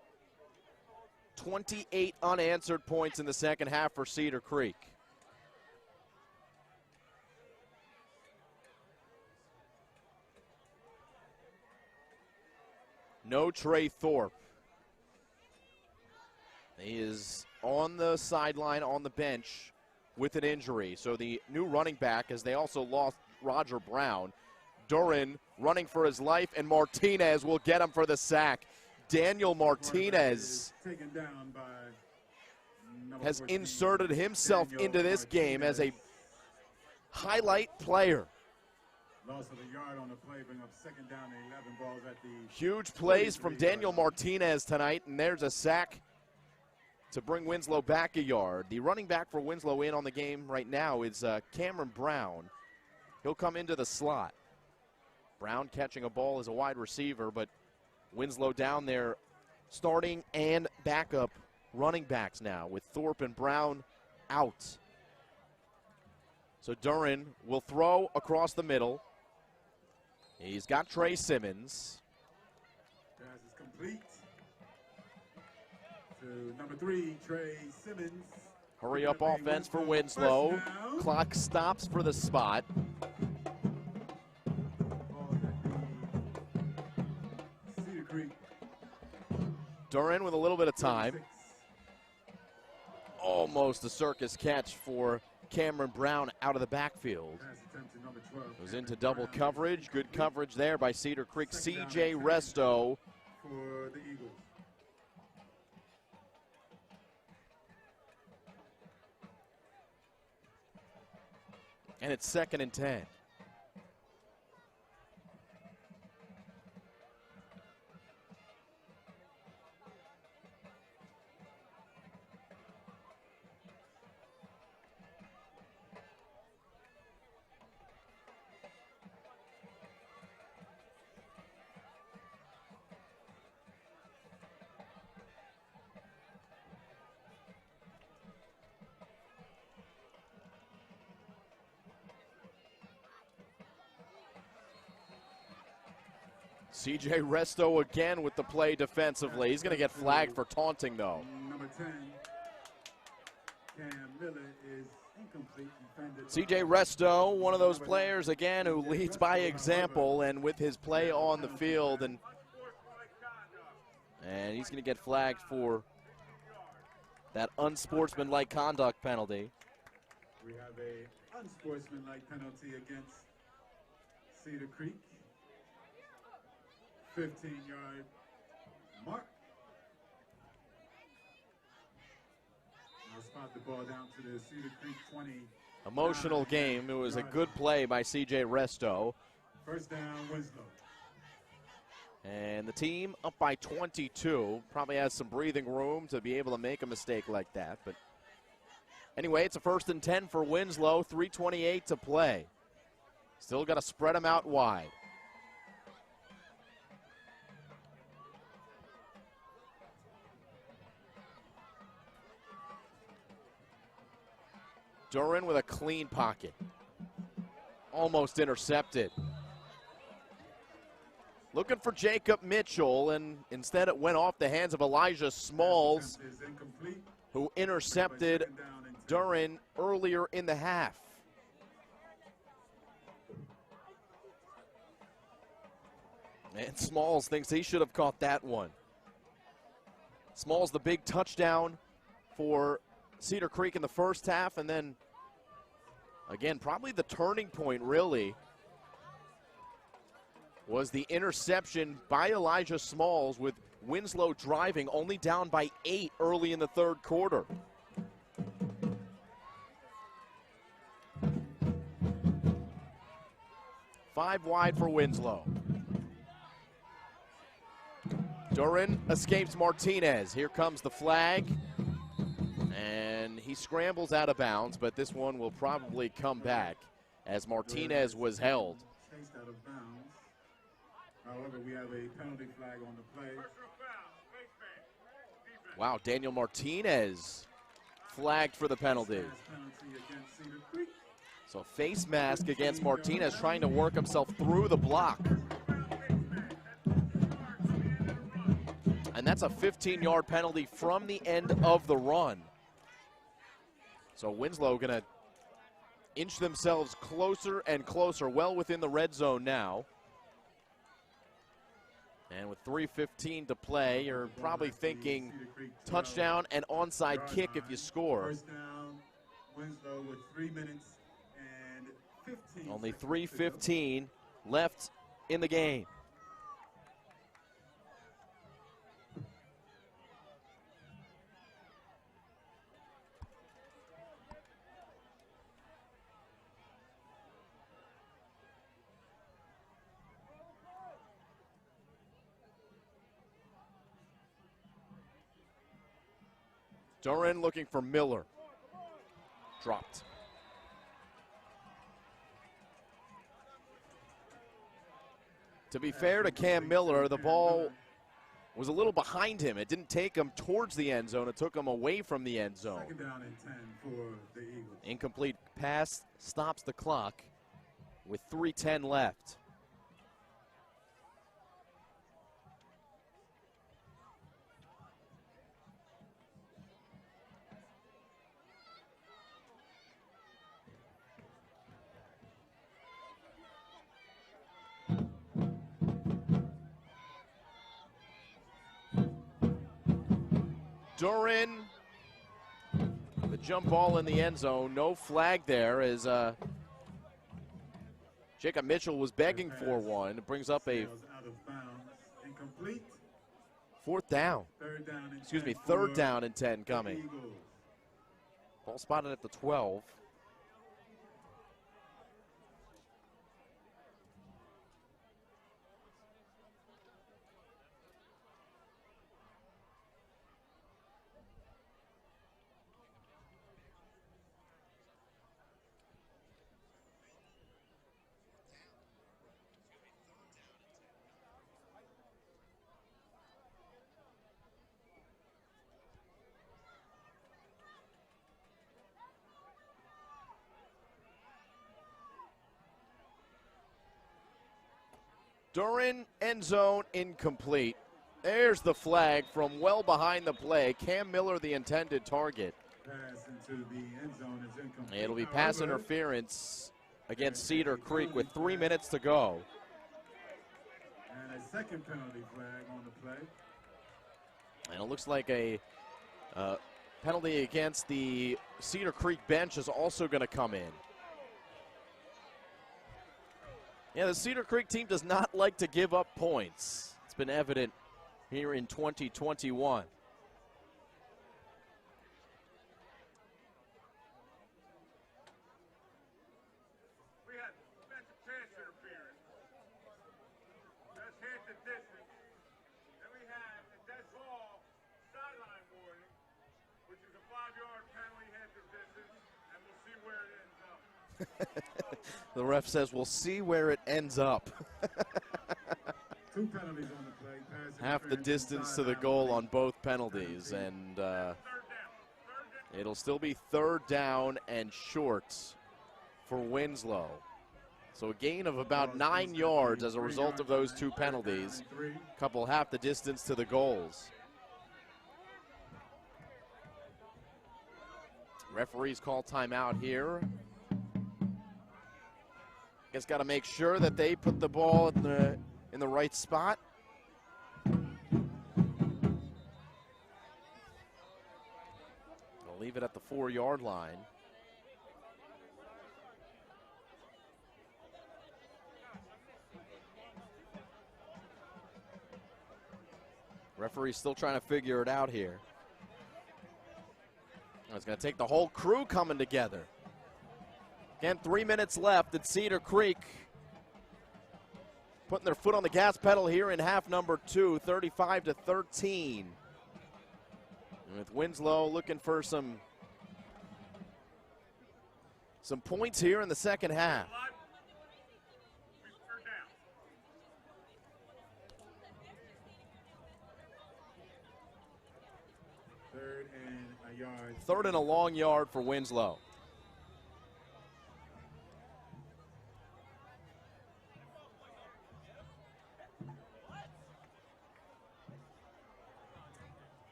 28 unanswered points in the second half for Cedar Creek. No Trey Thorpe. He is on the sideline, on the bench with an injury. So the new running back, as they also lost Roger Brown. Duran running for his life, and Martinez will get him for the sack. Daniel Martinez has inserted himself into this game as a highlight player. Loss of a yard on the play, bring up 2nd down and 11, balls at the huge plays from Daniel Martinez tonight, and there's a sack to bring Winslow back a yard. The running back for Winslow in on the game right now is Cameron Brown. He'll come into the slot. Brown catching a ball as a wide receiver, but Winslow down there starting and backup running backs now, with Thorpe and Brown out. So Duran will throw across the middle. He's got Trey Simmons. Pass is complete to number 3, Trey Simmons. Hurry up offense for Winslow. Clock stops for the spot. Duran with a little bit of time. Almost a circus catch for Cameron Brown out of the backfield. Goes into double coverage. Good coverage there by Cedar Creek. C.J. Resto for the Eagles. And it's 2nd and 10. C.J. Resto again with the play defensively. He's going to get flagged for taunting, though. Number 10, Cam Miller is incomplete. C.J. Resto, one of those players, again, who leads by example and with his play on the field. And he's going to get flagged for that unsportsmanlike conduct penalty. We have a unsportsmanlike penalty against Cedar Creek. 15-yard mark. Now spot the ball down to the Cedar Creek 20. Emotional game. It was a good play by C.J. Resto. First down, Winslow. And the team up by 22. Probably has some breathing room to be able to make a mistake like that. But anyway, it's a 1st and 10 for Winslow. 3:28 to play. Still got to spread them out wide. Duran with a clean pocket. Almost intercepted. Looking for Jacob Mitchell, and instead it went off the hands of Elijah Smalls, who intercepted Duran earlier in the half. And Smalls thinks he should have caught that one. Smalls the big touchdown for Cedar Creek in the first half, and then again, probably the turning point really was the interception by Elijah Smalls, with Winslow driving, only down by 8 early in the third quarter. Five wide for Winslow. Duran escapes Martinez. Here comes the flag. And he scrambles out of bounds, but this one will probably come back as Martinez was held. Chased out of bounds. However, we have a penalty flag on the play. Wow, Daniel Martinez flagged for the penalty. Penalty against Cedar Creek. So face mask against Martinez, trying to work himself through the block. And that's a 15-yard penalty from the end of the run. So Winslow going to inch themselves closer and closer, well within the red zone now. And with 3:15 to play, you're probably thinking touchdown and onside kick if you score. First down, Winslow with 3 minutes and 15. Only 3:15 left in the game. Duran looking for Miller. Dropped. To be fair to Cam Miller, the ball was a little behind him. It didn't take him towards the end zone. It took him away from the end zone. Second down and 10 for the Eagles. Incomplete pass stops the clock with 3:10 left. Duran, the jump ball in the end zone. No flag there as Jacob Mitchell was begging for one. It brings up a Out of bounds. Incomplete. fourth down. Third down and Excuse 10 me, third for down and 10 the coming. Eagles. Ball spotted at the 12. Duran, end zone, incomplete. There's the flag from well behind the play. Cam Miller, the intended target. Pass into the end zone is incomplete. It'll be pass interference against Cedar Creek with 3 minutes to go. And a second penalty flag on the play. And it looks like a penalty against the Cedar Creek bench is also going to come in. Yeah, the Cedar Creek team does not like to give up points. It's been evident here in 2021. We had defensive pass interference. That's hit the distance. Then we had a dead ball sideline warning, which is a 5-yard penalty hit the distance, and we'll see where it ends up. The ref says we'll see where it ends up. 2 penalties on the play. Pass Half the interference distance to the sideline goal warning. on both penalties, and Third down. it'll still be 3rd down and short for Winslow. So a gain of about 9 yards as a result of those 2 penalties. Couple half the distance to the goals. Referees call timeout here. Guess got to make sure that they put the ball in the right spot. They'll leave it at the 4-yard line. Referee's still trying to figure it out here. It's going to take the whole crew coming together. Again, 3 minutes left at Cedar Creek. Putting their foot on the gas pedal here in half number 2, 35-13. And with Winslow looking for some points here in the second half. Third and a yard. 3rd and a long yard for Winslow.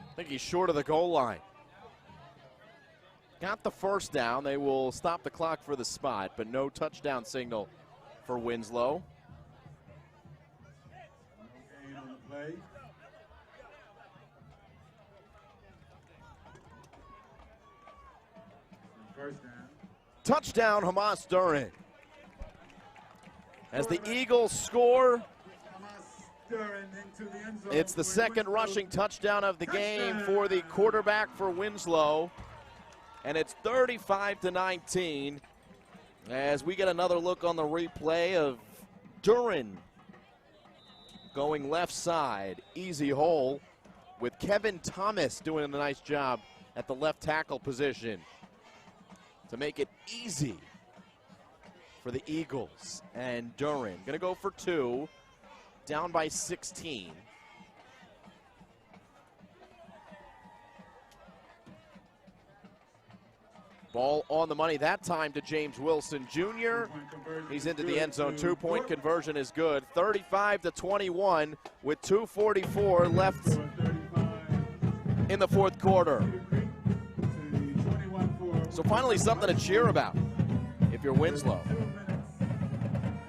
I think he's short of the goal line. Got the first down. They will stop the clock for the spot, but no touchdown signal for Winslow. No gain on the play. First down. Touchdown, Hamas Duran. As the Eagles score, it's the second rushing touchdown of the game for the quarterback for Winslow. And it's 35-19 as we get another look on the replay of Duran going left side, easy hole, with Kevin Thomas doing a nice job at the left tackle position to make it easy for the Eagles. And Duran going to go for 2, down by 16. Ball on the money that time to James Wilson Jr. He's into the end zone. 2-point conversion is good. 35-21 with 2:44 left in the 4th quarter. So finally something to cheer about if you're Winslow.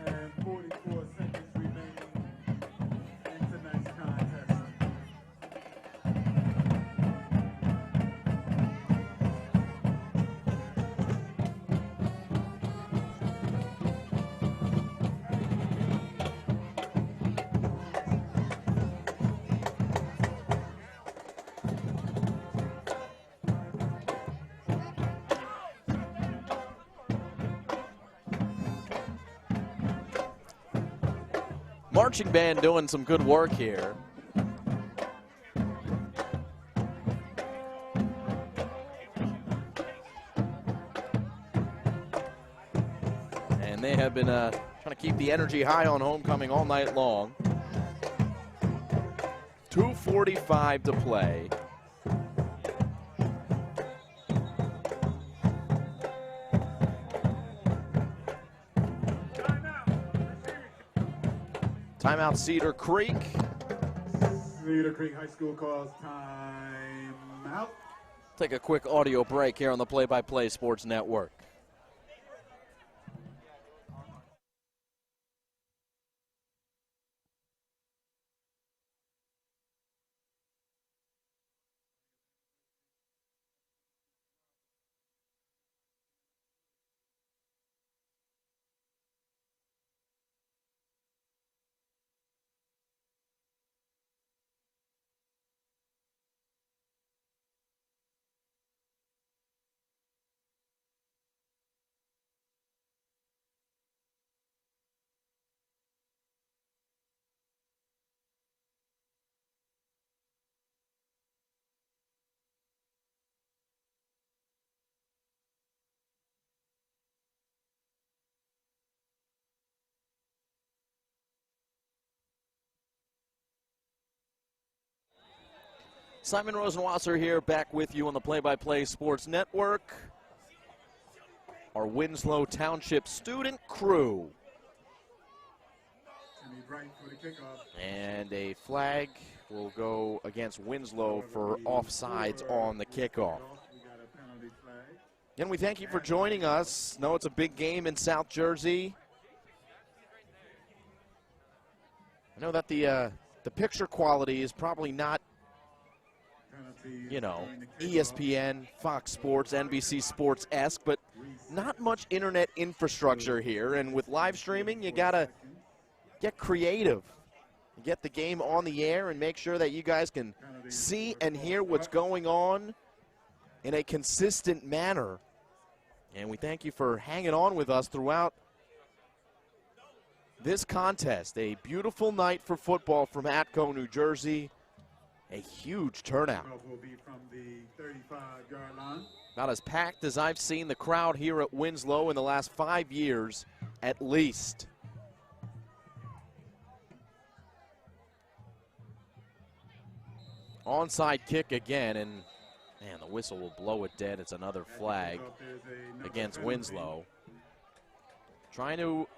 And 44 seconds remaining in tonight's contest. Marching band doing some good work here. And they have been trying to keep the energy high on homecoming all night long. 2:45 to play. Timeout, Cedar Creek. Cedar Creek High School calls timeout. Take a quick audio break here on the Play-by-Play Sports Network. Simon Rosenwasser here, back with you on the Play-by-Play Sports Network. Our Winslow Township student crew. And a flag will go against Winslow for offsides on the kickoff. And we thank you for joining us. Know it's a big game in South Jersey. I know that the picture quality is probably not, you know, ESPN, Fox Sports, NBC Sports-esque, but not much internet infrastructure here. And with live streaming, you got to get creative. Get the game on the air and make sure that you guys can see and hear what's going on in a consistent manner. And we thank you for hanging on with us throughout this contest. A beautiful night for football from Atco, New Jersey. A huge turnout. Will be from the 35-yard line. Not as packed as I've seen the crowd here at Winslow in the last 5 years, at least. Onside kick again, and man, the whistle will blow it dead. It's another flag against Winslow. Trying to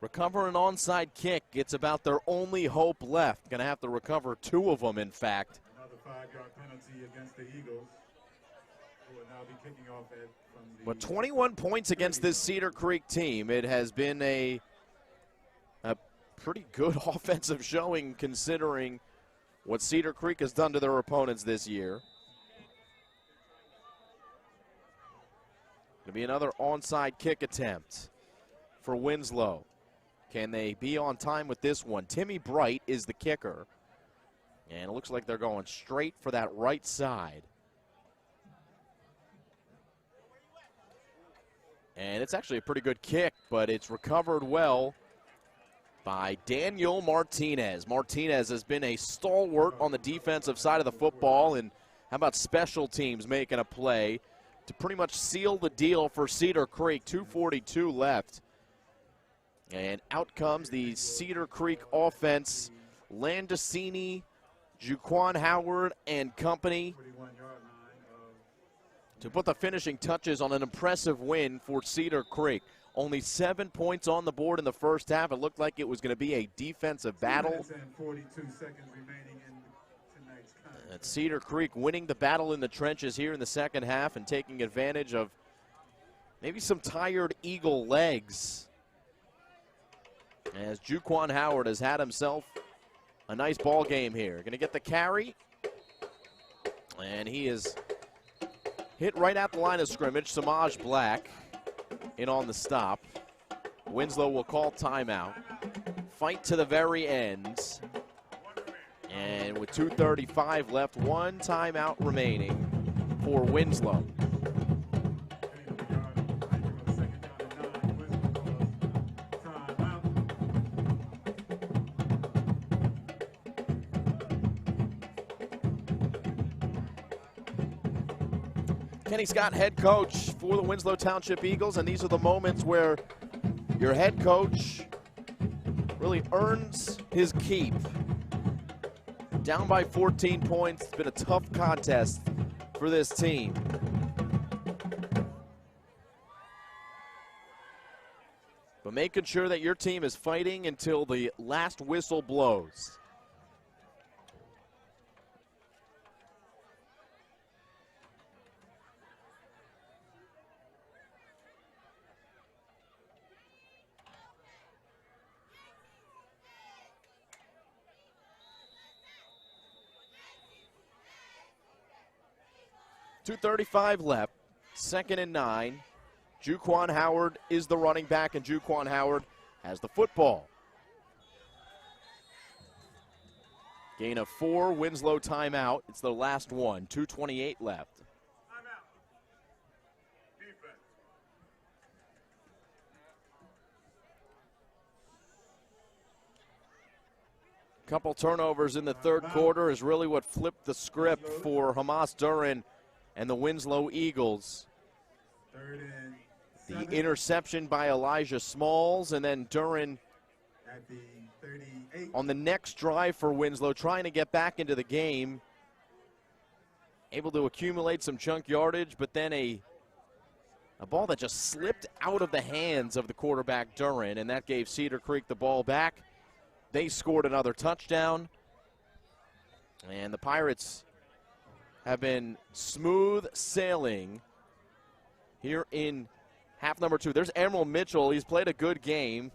recover an onside kick. It's about their only hope left. Going to have to recover two of them, in fact. Another 5-yard penalty against the Eagles, who will now be kicking off from the... But 21 points against this Cedar Creek team. It has been a pretty good offensive showing considering what Cedar Creek has done to their opponents this year. Going to be another onside kick attempt for Winslow. Can they be on time with this one? Timmy Bright is the kicker. And it looks like they're going straight for that right side. And it's actually a pretty good kick, but it's recovered well by Daniel Martinez. Martinez has been a stalwart on the defensive side of the football, and how about special teams making a play to pretty much seal the deal for Cedar Creek. 2:42 left. And out comes the Cedar Creek offense. Landicini, Juquan Howard, and company to put the finishing touches on an impressive win for Cedar Creek. Only 7 points on the board in the first half. It looked like it was going to be a defensive battle. 2 minutes and 42 seconds remaining in tonight's contest. Cedar Creek winning the battle in the trenches here in the second half and taking advantage of maybe some tired Eagle legs, as Juquan Howard has had himself a nice ball game here. Going to get the carry, and he is hit right at the line of scrimmage. Samaj Black in on the stop. Winslow will call timeout. Fight to the very end. And with 2:35 left, one timeout remaining for Winslow. Kenny Scott, head coach for the Winslow Township Eagles, and these are the moments where your head coach really earns his keep. Down by 14 points. It's been a tough contest for this team. but making sure that your team is fighting until the last whistle blows. .235 left, 2nd and 9. Juquan Howard is the running back, and Juquan Howard has the football. Gain of 4, Winslow timeout. It's the last one, 2:28 left. Timeout. Defense. Couple turnovers in the third quarter is really what flipped the script for Hamas Duran and the Winslow Eagles. 3rd and The 7 interception by Elijah Smalls, and then Duran at the 38. on the next drive for Winslow, trying to get back into the game. Able to accumulate some chunk yardage, but then a ball that just slipped out of the hands of the quarterback Duran, and that gave Cedar Creek the ball back. They scored another touchdown, and the Pirates have been smooth sailing here in half number 2. There's Emerald Mitchell. He's played a good game.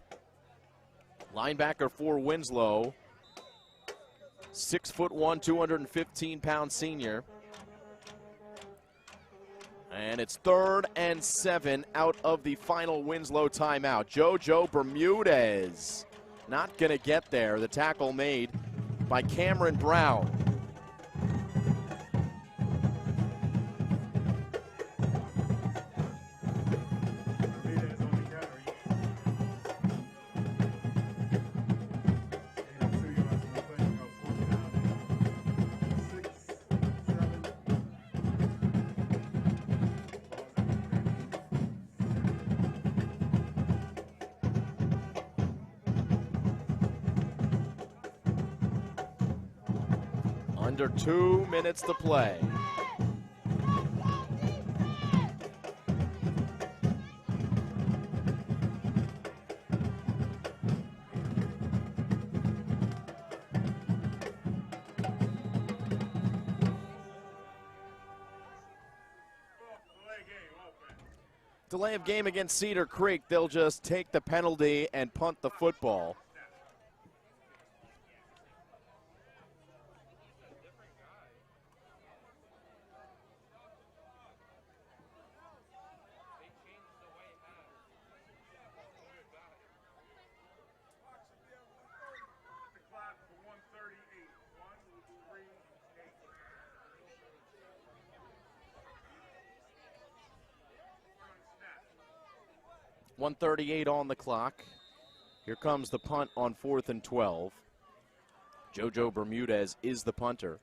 Linebacker for Winslow. 6'1", 215-pound senior. And it's 3rd and 7 out of the final Winslow timeout. JoJo Bermudez not going to get there. The tackle made by Cameron Brown. Bermudez on the carry. 82 yards on the play. Go 4th down. 6, 7. Under 2 minutes to play. Delay of game against Cedar Creek. They'll just take the penalty and punt the football. The clock for 138. 138. 1:38 on the clock. Here comes the punt on 4th and 12. JoJo Bermudez is the punter.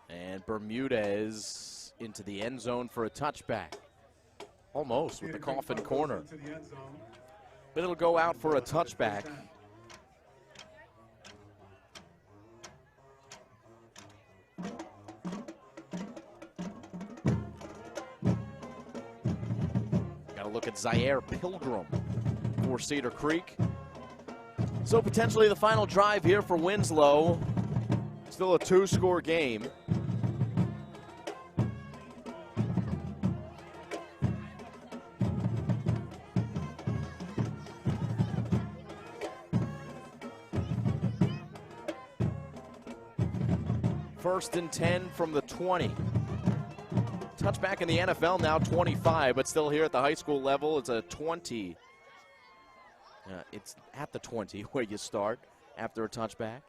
And Bermudez into the end zone for a touchback. Almost with the coffin corner. To the end zone. But it'll go out for a touchback. Got to look at Zaire Pilgrim for Cedar Creek. So potentially the final drive here for Winslow. Still a 2-score game. First and 10 from the 20. Touchback in the NFL now 25, but still here at the high school level, it's a 20. It's at the 20 where you start after a touchback.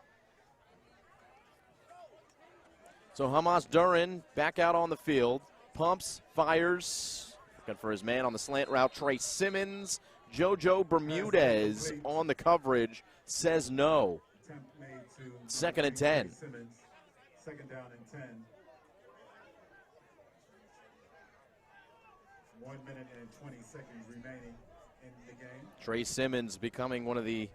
So Hamas Duran back out on the field. Pumps, fires. Looking for his man on the slant route, Trey Simmons. JoJo Bermudez on the coverage says no. Attempt made to 2nd and 10. Simmons. 2nd down and 10. 1 minute and 20 seconds remaining in the game. Trey Simmons becoming one of the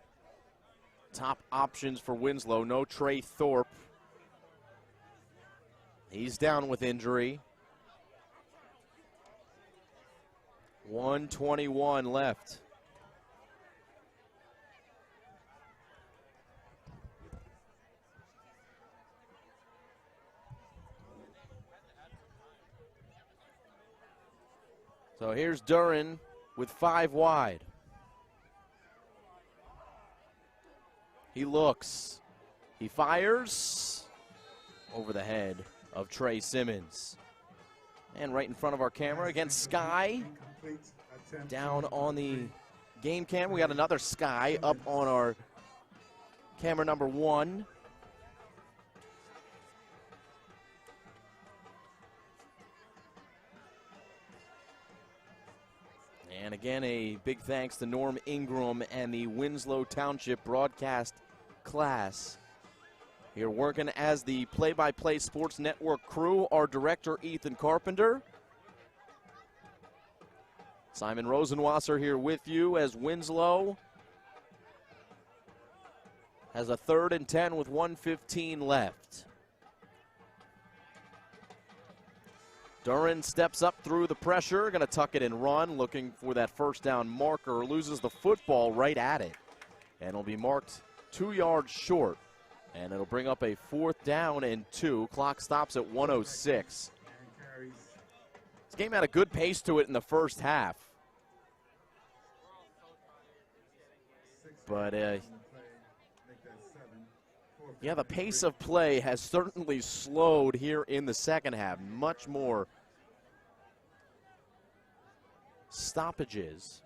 top options for Winslow. No Trey Thorpe. He's down with injury. 1:21 left. So here's Duran with 5 wide. He looks. He fires over the head of Trey Simmons. And right in front of our camera against Sky. Down on the game cam, we got another Sky up on our camera number 1. And again, a big thanks to Norm Ingram and the Winslow Township broadcast class. Here working as the play-by-play sports network crew, our director, Ethan Carpenter. Simon Rosenwasser here with you as Winslow has a 3rd and 10 with 1:15 left. Duran steps up through the pressure, going to tuck it and run, looking for that first down marker, loses the football right at it. And it'll be marked 2 yards short. And it'll bring up a 4th down and 2. Clock stops at 1:06. This game had a good pace to it in the first half. But, yeah, the pace of play has certainly slowed here in the second half. Much more stoppages.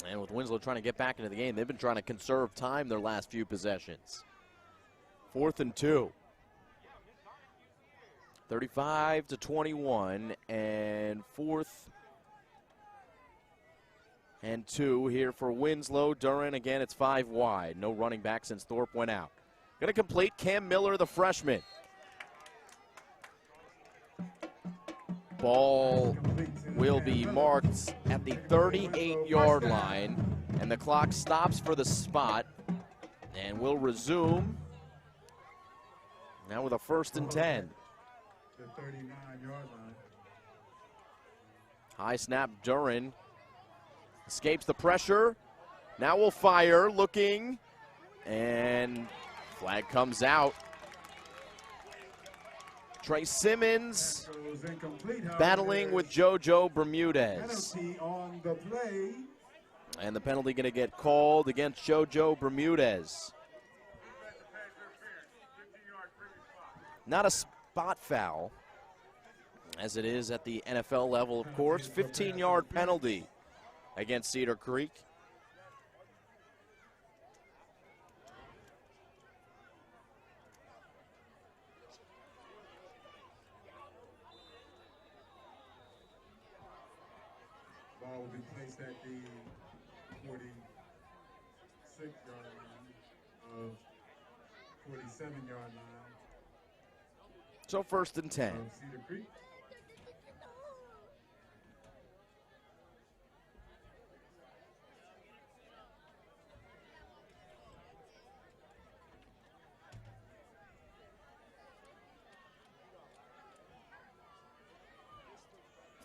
And with Winslow trying to get back into the game, they've been trying to conserve time their last few possessions. 4th and 2. 35-21, and 4th and 2 here for Winslow. Duran, again, it's 5 wide. No running back since Thorpe went out. Going to complete Cam Miller, the freshman. Ball will be marked at the 38-yard line, and the clock stops for the spot, and we'll resume now with a 1st and 10. The 39-yard line. High snap, Duran escapes the pressure. Now will fire, looking, and flag comes out. Trey Simmons battling with JoJo Bermudez. Penalty on the play. And the penalty going to get called against JoJo Bermudez. Not a spot foul, as it is at the NFL level, of course. 15-yard penalty against Cedar Creek. Ball will be placed at the 46-yard line of 47-yard line. So 1st and 10. of Cedar Creek.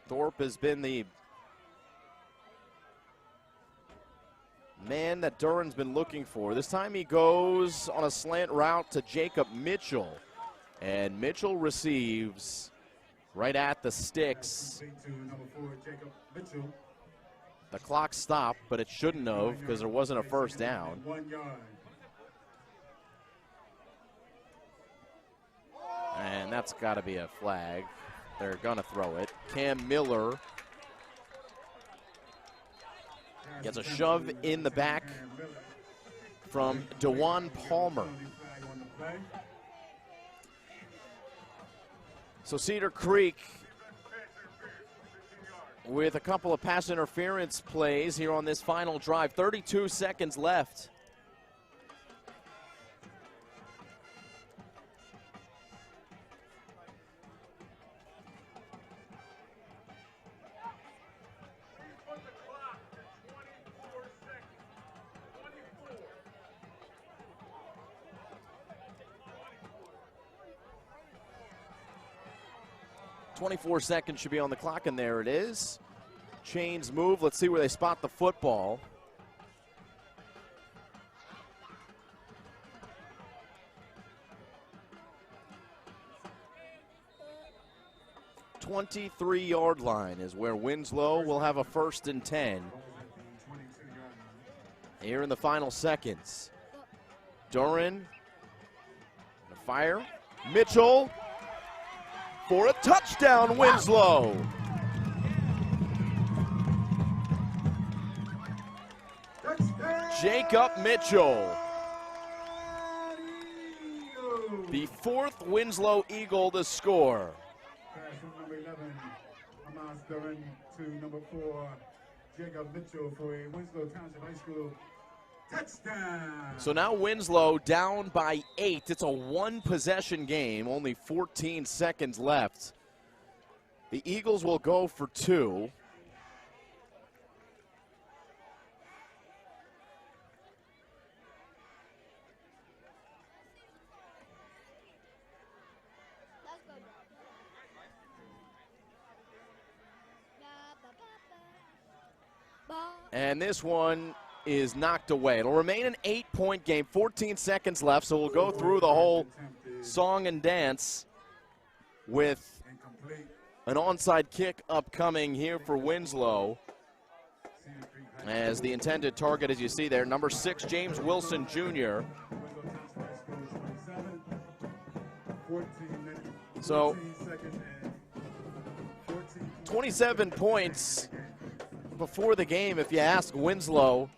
Thorpe has been the man that Duran's been looking for. This time he goes on a slant route to Jacob Mitchell. And Mitchell receives right at the sticks. To number 4, Jacob Mitchell. The clock stopped, but it shouldn't have because there wasn't a first down. 1 yard. And that's got to be a flag. They're going to throw it. Cam Miller gets a shove in the back from DeJuan Palmer. So Cedar Creek with a couple of pass interference plays here on this final drive. 32 seconds left. 24 seconds should be on the clock, and there it is. Chains move. Let's see where they spot the football. The 23-yard line is where Winslow will have a 1st and 10. Here in the final seconds. Duran, the fire. Mitchell for a touchdown, Winslow. Jacob Mitchell, the 4th Winslow Eagle to score. Pass from number 11, Hamas Duran, to number 4, Jacob Mitchell for a Winslow Township High School touchdown. So now Winslow down by 8. It's a 1-possession game, only 14 seconds left. The Eagles will go for 2. And this one is knocked away. It'll remain an 8-point game, 14 seconds left, so we'll go through the whole song and dance with an onside kick upcoming here for Winslow. As the intended target, as you see there, number 6, James Wilson Jr. So 27 points before the game. If you ask Winslow,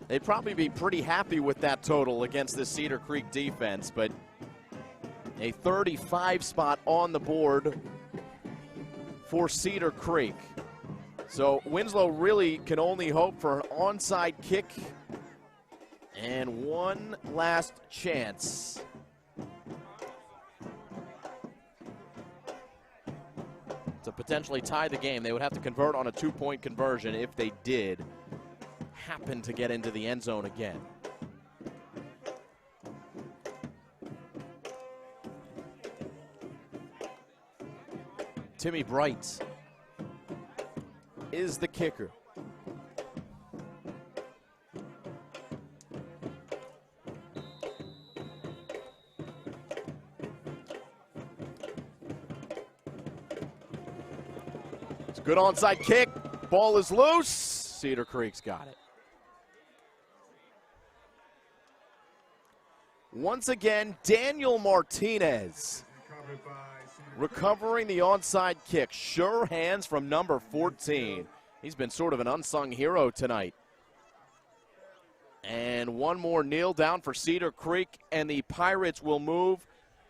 they'd probably be pretty happy with that total against the Cedar Creek defense, but a 35 spot on the board for Cedar Creek. So Winslow really can only hope for an onside kick and one last chance. To potentially tie the game. They would have to convert on a 2-point conversion if they did happen to get into the end zone again. Timmy Bright is the kicker. Good onside kick. Ball is loose. Cedar Creek's got it. Once again, Daniel Martinez recovering the onside kick. Sure hands from number 14. He's been sort of an unsung hero tonight. And one more kneel down for Cedar Creek, and the Pirates will move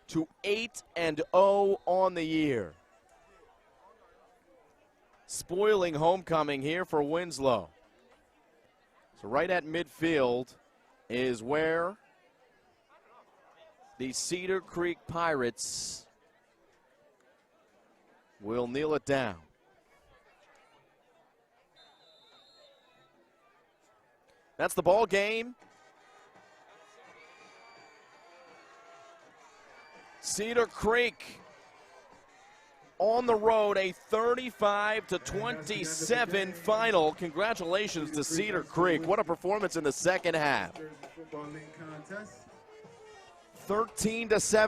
to 8-0 on the year. Spoiling homecoming here for Winslow. So right at midfield is where the Cedar Creek Pirates will kneel it down. That's the ball game. Cedar Creek on the road, a 35-27 final. Congratulations to Cedar Creek. What a performance in the second half. 13-7.